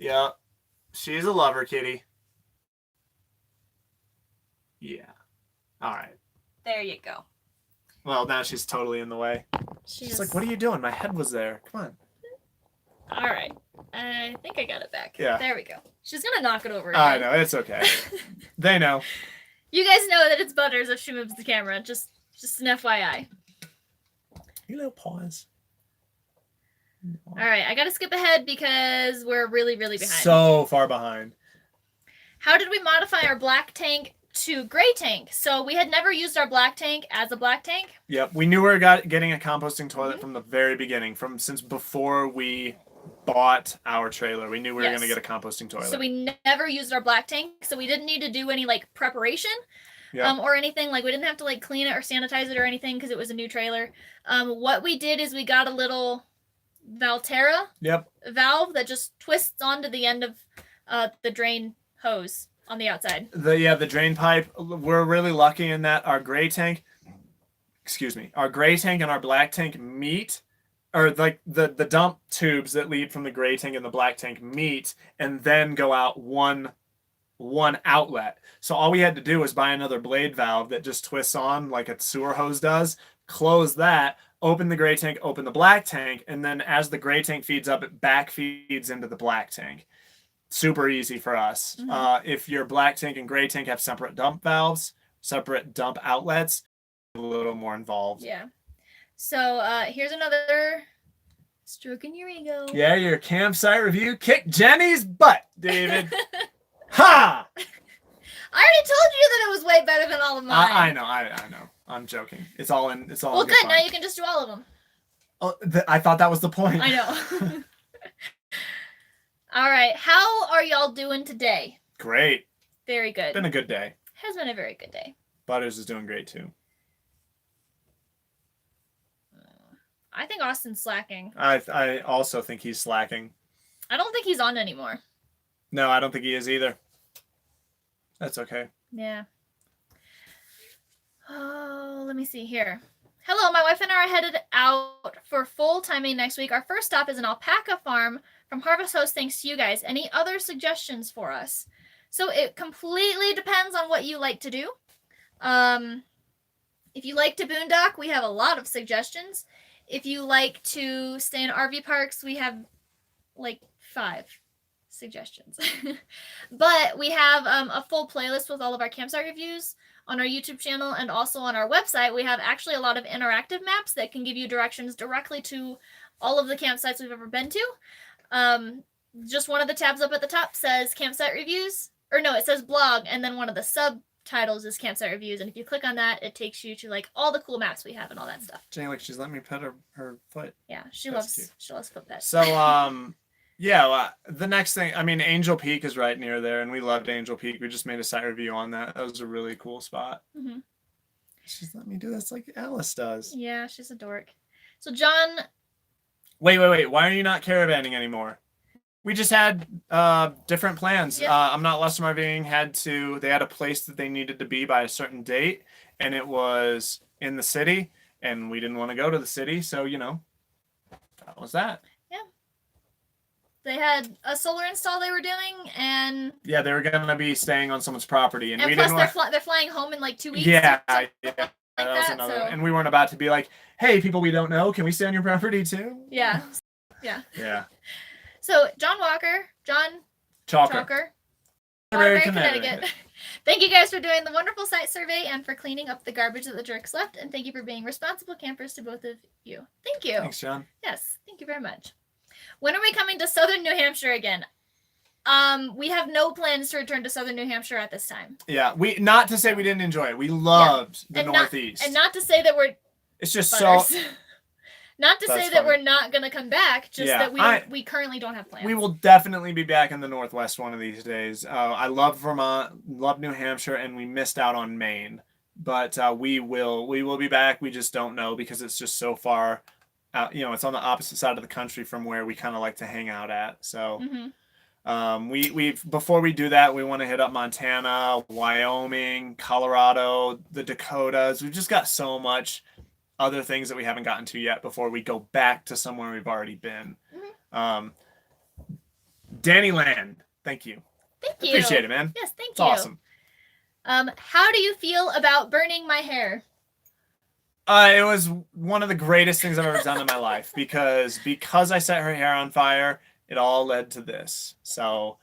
Yeah, she's a lover kitty. Yeah. All right. There you go. Well, now she's totally in the way. She's like, "What are you doing? My head was there. Come on." All right. I think I got it back. Yeah. There we go. She's gonna knock it over again. I know, it's okay. They know. You guys know that it's Butters if she moves the camera. Just an FYI. You little pause. All right, I gotta skip ahead because we're really, really behind. So far behind. How did we modify our black tank to gray tank? So we had never used our black tank as a black tank. Yep, we knew we were getting a composting toilet from the very beginning, since before we bought our trailer. We knew we were going to get a composting toilet. So we never used our black tank, so we didn't need to do any like preparation or anything. Like we didn't have to like clean it or sanitize it or anything because it was a new trailer. What we did is we got a little Valterra valve that just twists onto the end of the drain hose on the outside. The drain pipe. We're really lucky in that our gray tank and our black tank meet, or like the dump tubes that lead from the gray tank and the black tank meet and then go out one outlet. So all we had to do was buy another blade valve that just twists on like a sewer hose does, close that, open the gray tank, open the black tank, and then as the gray tank feeds up, it back feeds into the black tank. super easy for us. If your black tank and gray tank have separate dump valves, separate dump outlets, a little more involved. Yeah. So here's another stroking your ego. Yeah, your campsite review. Kick Jenny's butt, David. Ha! I already told you that it was way better than all of mine. I know. I'm joking. It's all in. It's all. Well, in good. fun. Now you can just do all of them. Oh, I thought that was the point. I know. All right. How are y'all doing today? Great. Very good. Been a good day. Has been a very good day. Butters is doing great too. I think Austin's slacking. I also think he's slacking. I don't think he's on anymore. No, I don't think he is either. That's okay. Yeah. Oh, let me see here. Hello, my wife and I are headed out for full timing next week. Our first stop is an alpaca farm from Harvest Host. Thanks to you guys. Any other suggestions for us? So it completely depends on what you like to do. If you like to boondock, we have a lot of suggestions. If you like to stay in RV parks, we have like 5 suggestions. But we have a full playlist with all of our campsite reviews on our YouTube channel, and also on our website. We have actually a lot of interactive maps that can give you directions directly to all of the campsites we've ever been to. Just one of the tabs up at the top says campsite reviews, or no, it says blog, and then one of the subtitles is campsite reviews, and if you click on that, it takes you to like all the cool maps we have and all that stuff. Jenny, like, she's letting me pet her foot. Yeah, she That's loves foot pets. So yeah, well, the next thing, I mean, Angel Peak is right near there, and we loved Angel Peak. We just made a site review on that. That was a really cool spot. Mm-hmm. She's letting me do this like Alice does. Yeah, she's a dork. So John... Wait. Why are you not caravaning anymore? We just had different plans. Yep. I'm Not Less RVing they had a place that they needed to be by a certain date, and it was in the city, and we didn't want to go to the city, so, that was that. They had a solar install they were doing, and yeah, they were gonna be staying on someone's property, and we plus didn't. they're flying home in like 2 weeks. Yeah, like that was another. so. And we weren't about to be like, "Hey, people we don't know, can we stay on your property too?" Yeah. So John Chalker, Waterbury, Connecticut. Thank you guys for doing the wonderful site survey and for cleaning up the garbage that the jerks left, and thank you for being responsible campers to both of you. Thank you. Thanks, John. Yes, thank you very much. When are we coming to Southern New Hampshire again? We have no plans to return to Southern New Hampshire at this time. Yeah, not to say we didn't enjoy it. We loved the Northeast. And not to say that we're... It's just butters. so... Not to say that we're not going to come back, just that we currently don't have plans. We will definitely be back in the Northwest one of these days. I love Vermont, love New Hampshire, and we missed out on Maine. But we will be back. We just don't know because it's just so far... it's on the opposite side of the country from where we kind of like to hang out at. So before we do that, we want to hit up Montana, Wyoming, Colorado, the Dakotas. We've just got so much other things that we haven't gotten to yet before we go back to somewhere we've already been. Danny Land, thank you. Thank you. Appreciate it, man. Yes, thank it's you. Awesome. How do you feel about burning my hair? It was one of the greatest things I've ever done in my life because I set her hair on fire, it all led to this. So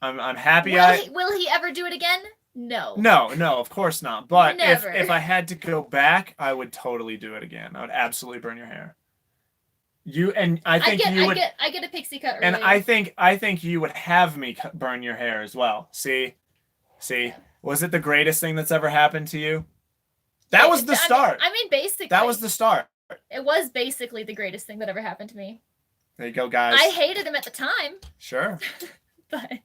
I'm happy. Will he ever do it again? No, of course not. But Never. if I had to go back, I would totally do it again. I would absolutely burn your hair. I get a pixie cut early. And I think you would have me burn your hair as well. See, was it the greatest thing that's ever happened to you? That was the start. I mean, basically. That was the start. It was basically the greatest thing that ever happened to me. There you go, guys. I hated him at the time. Sure. But.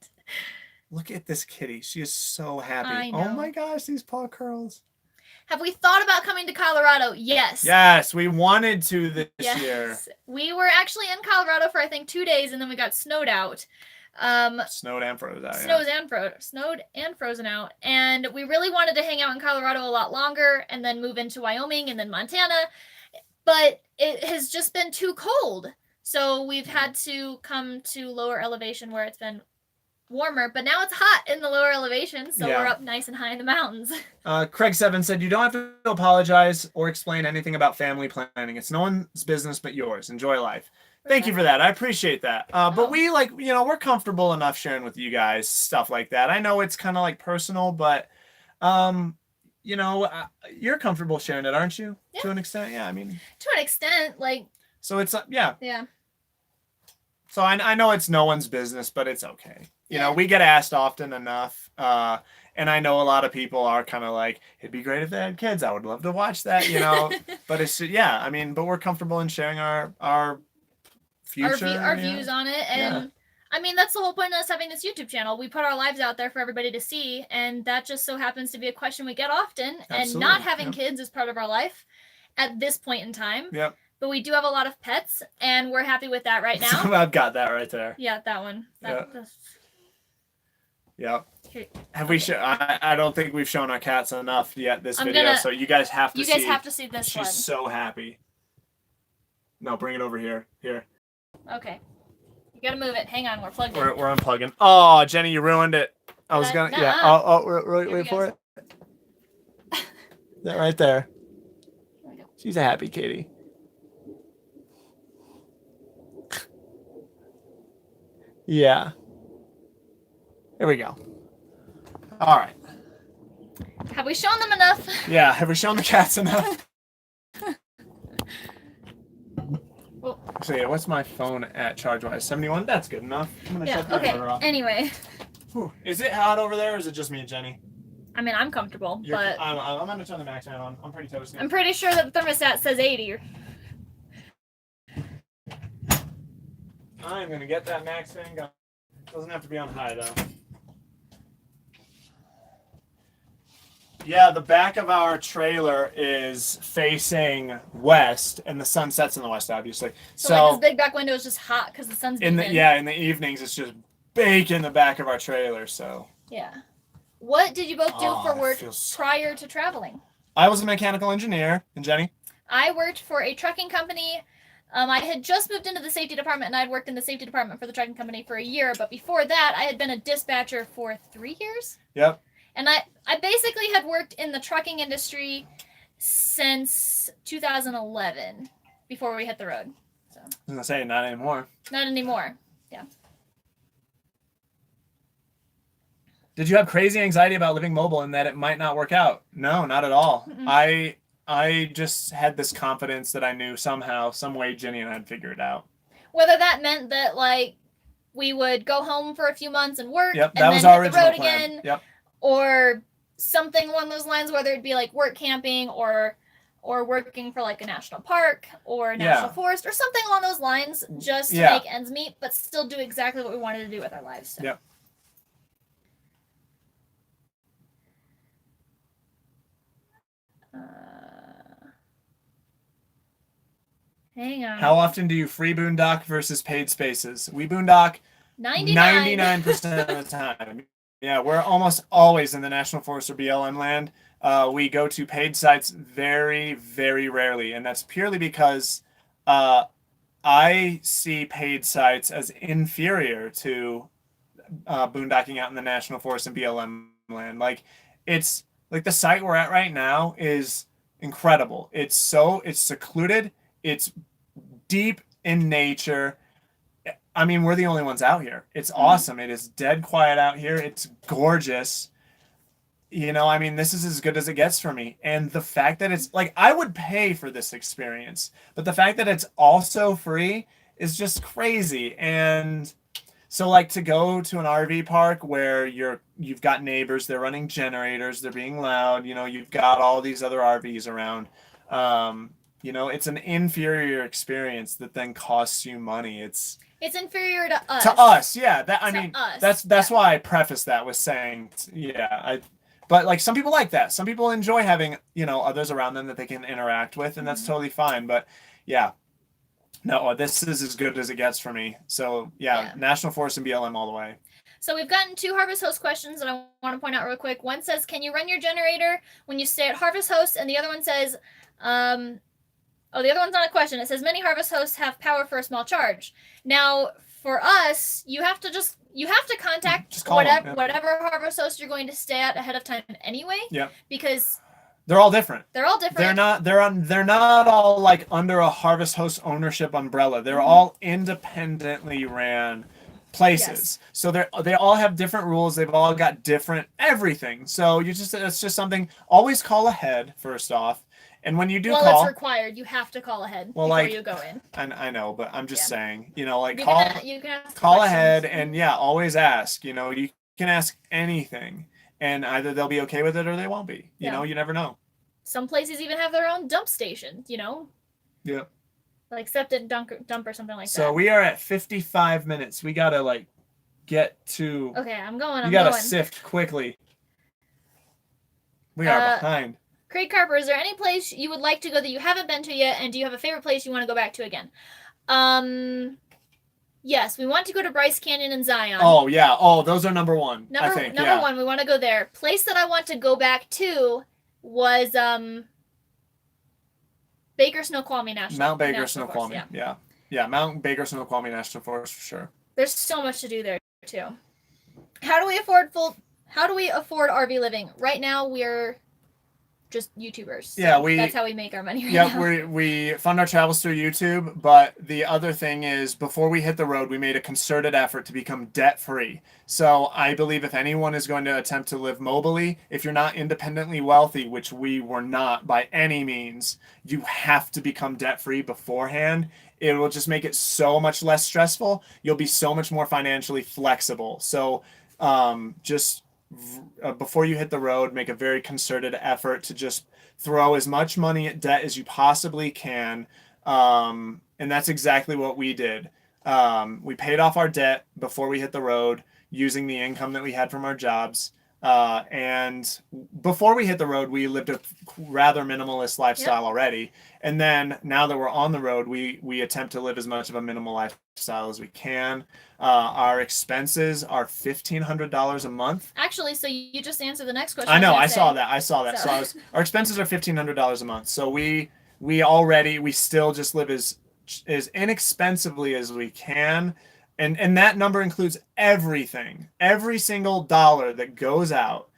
Look at this kitty. She is so happy. I know. Oh my gosh, these paw curls. Have we thought about coming to Colorado? Yes. Yes, we wanted to this year. We were actually in Colorado for, I think, 2 days, and then we got snowed out. Snowed and frozen out. Snowed and frozen out, and we really wanted to hang out in Colorado a lot longer and then move into Wyoming and then Montana, but it has just been too cold, so we've had to come to lower elevation where it's been warmer, but now it's hot in the lower elevation, so we're up nice and high in the mountains. Craig 7 said, you don't have to apologize or explain anything about family planning. It's no one's business but yours. Enjoy life. Thank you for that. I appreciate that. But Oh. we we're comfortable enough sharing with you guys stuff like that. I know it's kind of like personal, but you're comfortable sharing it, aren't you? Yeah. To an extent, yeah. I mean, to an extent, like. So it's yeah. Yeah. So I know it's no one's business, but it's okay. You Yeah. know, we get asked often enough. And I know a lot of people are kind of like, it'd be great if they had kids. I would love to watch that, But it's I mean, but we're comfortable in sharing our future, our views on it, and I mean that's the whole point of us having this YouTube channel. We put our lives out there for everybody to see, and that just so happens to be a question we get often. Absolutely. And not having kids is part of our life at this point in time. Yep. But we do have a lot of pets, and we're happy with that right now. I've got that right there. Yeah, that one. Yeah. Have we? I don't think we've shown our cats enough yet this video, so you guys have to see. You guys have to see this one. She's so happy. No, bring it over here. Here. Okay. You gotta move it. Hang on, we're plugged in. We're unplugging. Oh, Jenny, you ruined it. I was gonna. Yeah. Wait for it. That right there. She's a happy kitty. Yeah. Here we go. All right. Have we shown them enough? Yeah. Have we shown the cats enough? Well, so yeah, what's my phone at charge-wise? 71? That's good enough. I'm gonna shut that door off. Anyway. Whew. Is it hot over there, or is it just me and Jenny? I mean, I'm comfortable, but... I'm gonna turn the max fan on. I'm pretty toasty. I'm pretty sure that the thermostat says 80. I'm gonna get that max fan going. Doesn't have to be on high, though. Yeah, the back of our trailer is facing west, and the sun sets in the west, obviously. So like this big back window is just hot because the sun's beating in. Yeah, in the evenings, it's just baking the back of our trailer, so. Yeah. What did you both do for work prior to traveling? I was a mechanical engineer. And Jenny? I worked for a trucking company. I had just moved into the safety department, and I'd worked in the safety department for the trucking company for a year. But before that, I had been a dispatcher for 3 years. Yep. And I basically had worked in the trucking industry since 2011, before we hit the road. So. I was going to say, not anymore. Not anymore, yeah. Did you have crazy anxiety about living mobile and that it might not work out? No, not at all. Mm-mm. I just had this confidence that I knew somehow, some way, Jenny and I'd figure it out. Whether that meant that, like, we would go home for a few months and work, and then was hit the road again. Yep. Or something along those lines, whether it'd be like work camping or working for like a national park or a national forest or something along those lines, just to make ends meet, but still do exactly what we wanted to do with our lives. So. Yep. Hang on. How often do you free boondock versus paid spaces? We boondock 99% of the time. Yeah, we're almost always in the National Forest or BLM land. We go to paid sites very, very rarely, and that's purely because I see paid sites as inferior to boondocking out in the National Forest and BLM land. Like, it's like the site we're at right now is incredible. It's secluded. It's deep in nature. I mean, we're the only ones out here. It's awesome. It is dead quiet out here. It's gorgeous. I mean, this is as good as it gets for me. And the fact that it's like, I would pay for this experience, but the fact that it's also free is just crazy. And so, like, to go to an RV park where you've got neighbors, they're running generators, they're being loud, you've got all these other RVs around. It's an inferior experience that then costs you money. It's inferior to us. To us, yeah. That's why I preface that with saying, but like some people like that. Some people enjoy having, others around them that they can interact with, and that's totally fine. But yeah, no, this is as good as it gets for me. So yeah. National Forest and BLM all the way. So we've gotten 2 Harvest Host questions that I want to point out real quick. One says, can you run your generator when you stay at Harvest Host? And the other one says, the other one's not a question. It says, many Harvest Hosts have power for a small charge. Now, for us, you have to contact whatever Harvest Host you're going to stay at ahead of time anyway. Yeah. Because They're all different. They're all different. They're not all like under a Harvest Host ownership umbrella. They're all independently ran places. Yes. So they all have different rules. They've all got different everything. So it's just something. Always call ahead first off. And when you do well, call, it's required. You have to call ahead before you go in. I know, but I'm just saying, you know, like You call can ask call questions. ahead and always ask. You know, you can ask anything, and either they'll be okay with it or they won't be. You know, you never know. Some places even have their own dump station. You know. Yeah. Like septic dump or something like that. So we are at 55 minutes. We gotta like get to. Okay, I'm going. You gotta sift quickly. We are behind. Craig Carper, is there any place you would like to go that you haven't been to yet, and do you have a favorite place you want to go back to again? Yes, we want to go to Bryce Canyon and Zion. Oh yeah. Oh, those are number one. Number one, we want to go there. Place that I want to go back to was Baker Snoqualmie National. Mount Baker Snoqualmie. Yeah. Mount Baker Snoqualmie National Forest for sure. There's so much to do there too. How do we afford RV living? Right now we're just YouTubers. So that's how we make our money right now. We fund our travels through YouTube, but the other thing is before we hit the road, we made a concerted effort to become debt free. So I believe if anyone is going to attempt to live mobily, if you're not independently wealthy, which we were not by any means, you have to become debt free beforehand. It will just make it so much less stressful. You'll be so much more financially flexible. So before you hit the road, make a very concerted effort to just throw as much money at debt as you possibly can. And that's exactly what we did. We paid off our debt before we hit the road using the income that we had from our jobs. And before we hit the road, we lived a rather minimalist lifestyle already. And then now that we're on the road, we attempt to live as much of a minimal lifestyle as we can. Our expenses are $1,500 a month. Actually, so you just answered the next question. I know, I saw that. So our expenses are $1,500 a month. So we still just live as inexpensively as we can. And that number includes everything. Every single dollar that goes out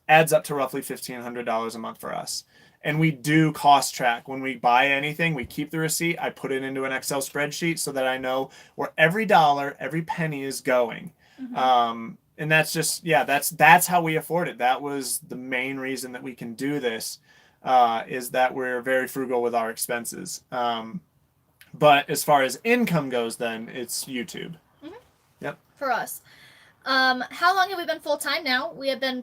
adds up to roughly $1,500 a month for us. And we do cost track. When we buy anything, we keep the receipt. I put it into an Excel spreadsheet so that I know where every dollar, every penny is going. Mm-hmm. And that's just, that's how we afford it. That was the main reason that we can do this, is that we're very frugal with our expenses. But as far as income goes, then it's YouTube. Mm-hmm. Yep. For us. How long have we been full-time now? We have been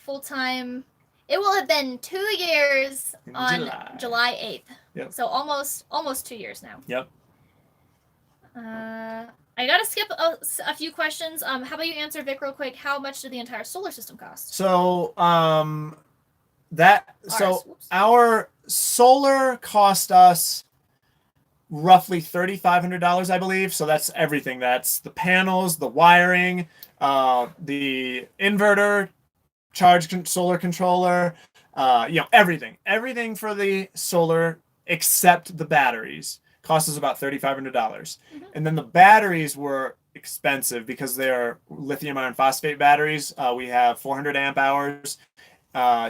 full-time. It will have been 2 years on July 8th. Yep. So almost 2 years now. Yep. I gotta skip a few questions. How about you answer, Vic, real quick? How much did the entire solar system cost? So our solar cost us roughly $3,500, I believe. So that's everything. That's the panels, the wiring, the inverter, solar controller, everything for the solar except the batteries cost us about $3,500. Mm-hmm. And then the batteries were expensive because they are lithium iron phosphate batteries. We have 400 amp hours,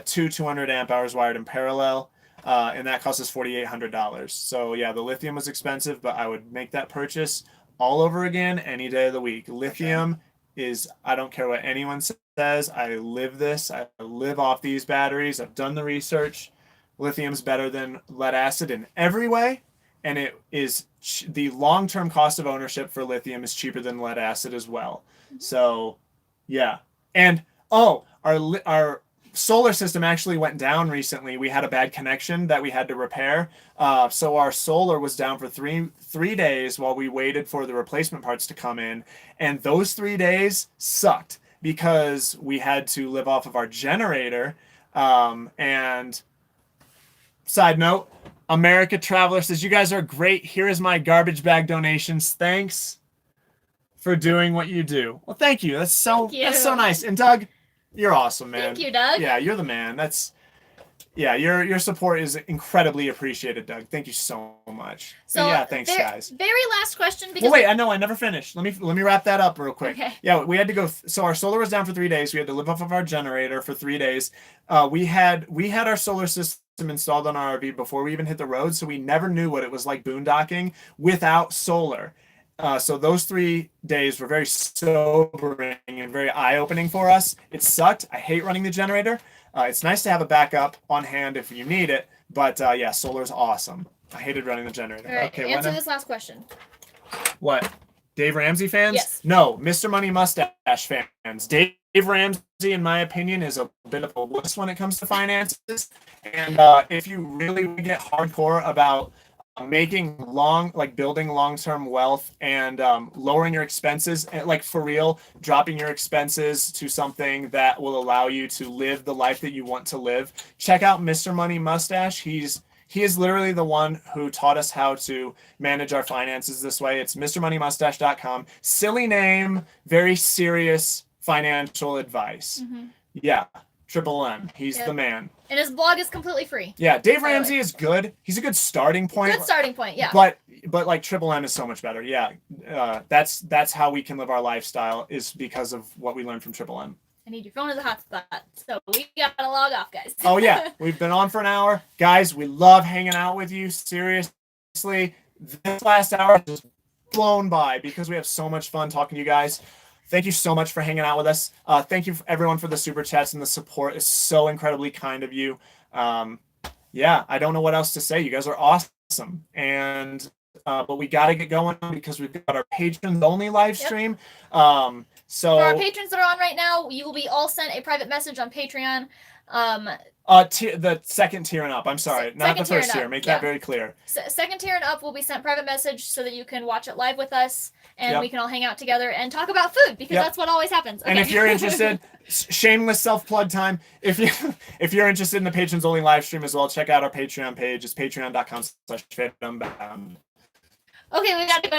two 200 amp hours wired in parallel. And that cost us $4,800. So yeah, the lithium was expensive, but I would make that purchase all over again any day of the week. Lithium is, I don't care what anyone says, I live this. I live off these batteries. I've done the research. Lithium's better than lead acid in every way, and it is the long-term cost of ownership for lithium is cheaper than lead acid as well. So yeah, and our solar system actually went down recently. We had a bad connection that we had to repair. So our solar was down for three days while we waited for the replacement parts to come in. And those 3 days sucked because we had to live off of our generator. And side note, America Traveler says, you guys are great. Here is my garbage bag donations. Thanks for doing what you do. Well, thank you. That's so nice. And Doug, you're awesome, man. Thank you, Doug. Yeah, you're the man. Yeah, your support is incredibly appreciated, Doug. Thank you so much. So yeah, thanks, guys. Very last question. Because well, wait, I know I never finished. Let me wrap that up real quick. Okay. Yeah, we had to go. So our solar was down for 3 days. We had to live off of our generator for 3 days. We had our solar system installed on our RV before we even hit the road, so we never knew what it was like boondocking without solar. So those 3 days were very sobering and very eye-opening for us. It sucked. I hate running the generator. It's nice to have a backup on hand if you need it, but yeah, solar's awesome. I hated running the generator. All right, okay, answer this last question. What? Dave Ramsey fans? Yes. No, Mr. Money Mustache fans. Dave Ramsey, in my opinion, is a bit of a wuss when it comes to finances. And if you really get hardcore about making building long-term wealth and lowering your expenses, and like for real, dropping your expenses to something that will allow you to live the life that you want to live, check out Mr. Money Mustache. He is literally the one who taught us how to manage our finances this way. It's MrMoneyMustache.com. Silly name, very serious financial advice. Mm-hmm. Yeah, Triple M. He's the man. And his blog is completely free. Yeah, Dave Ramsey is good. He's a good starting point. Good starting point, yeah. But like Triple M is so much better. Yeah, that's how we can live our lifestyle, is because of what we learned from Triple M. I need your phone as a hotspot, so we gotta log off, guys. Oh yeah, we've been on for an hour, guys. We love hanging out with you. Seriously, this last hour has just blown by because we have so much fun talking to you guys. Thank you so much for hanging out with us. Thank you everyone for the super chats, and the support is so incredibly kind of you. Yeah, I don't know what else to say. You guys are awesome. And but we got to get going because we've got our patrons only live stream. So for our patrons that are on right now, you will be all sent a private message on Patreon. The second tier and up. I'm sorry, not the first tier. Make that very clear. Second tier and up will be sent private message so that you can watch it live with us, and we can all hang out together and talk about food, because that's what always happens. Okay. And if you're interested, shameless self-plug time. If you're interested in the patrons only live stream as well, check out our Patreon page. It's patreon.com/Unbound. Okay, we got to go.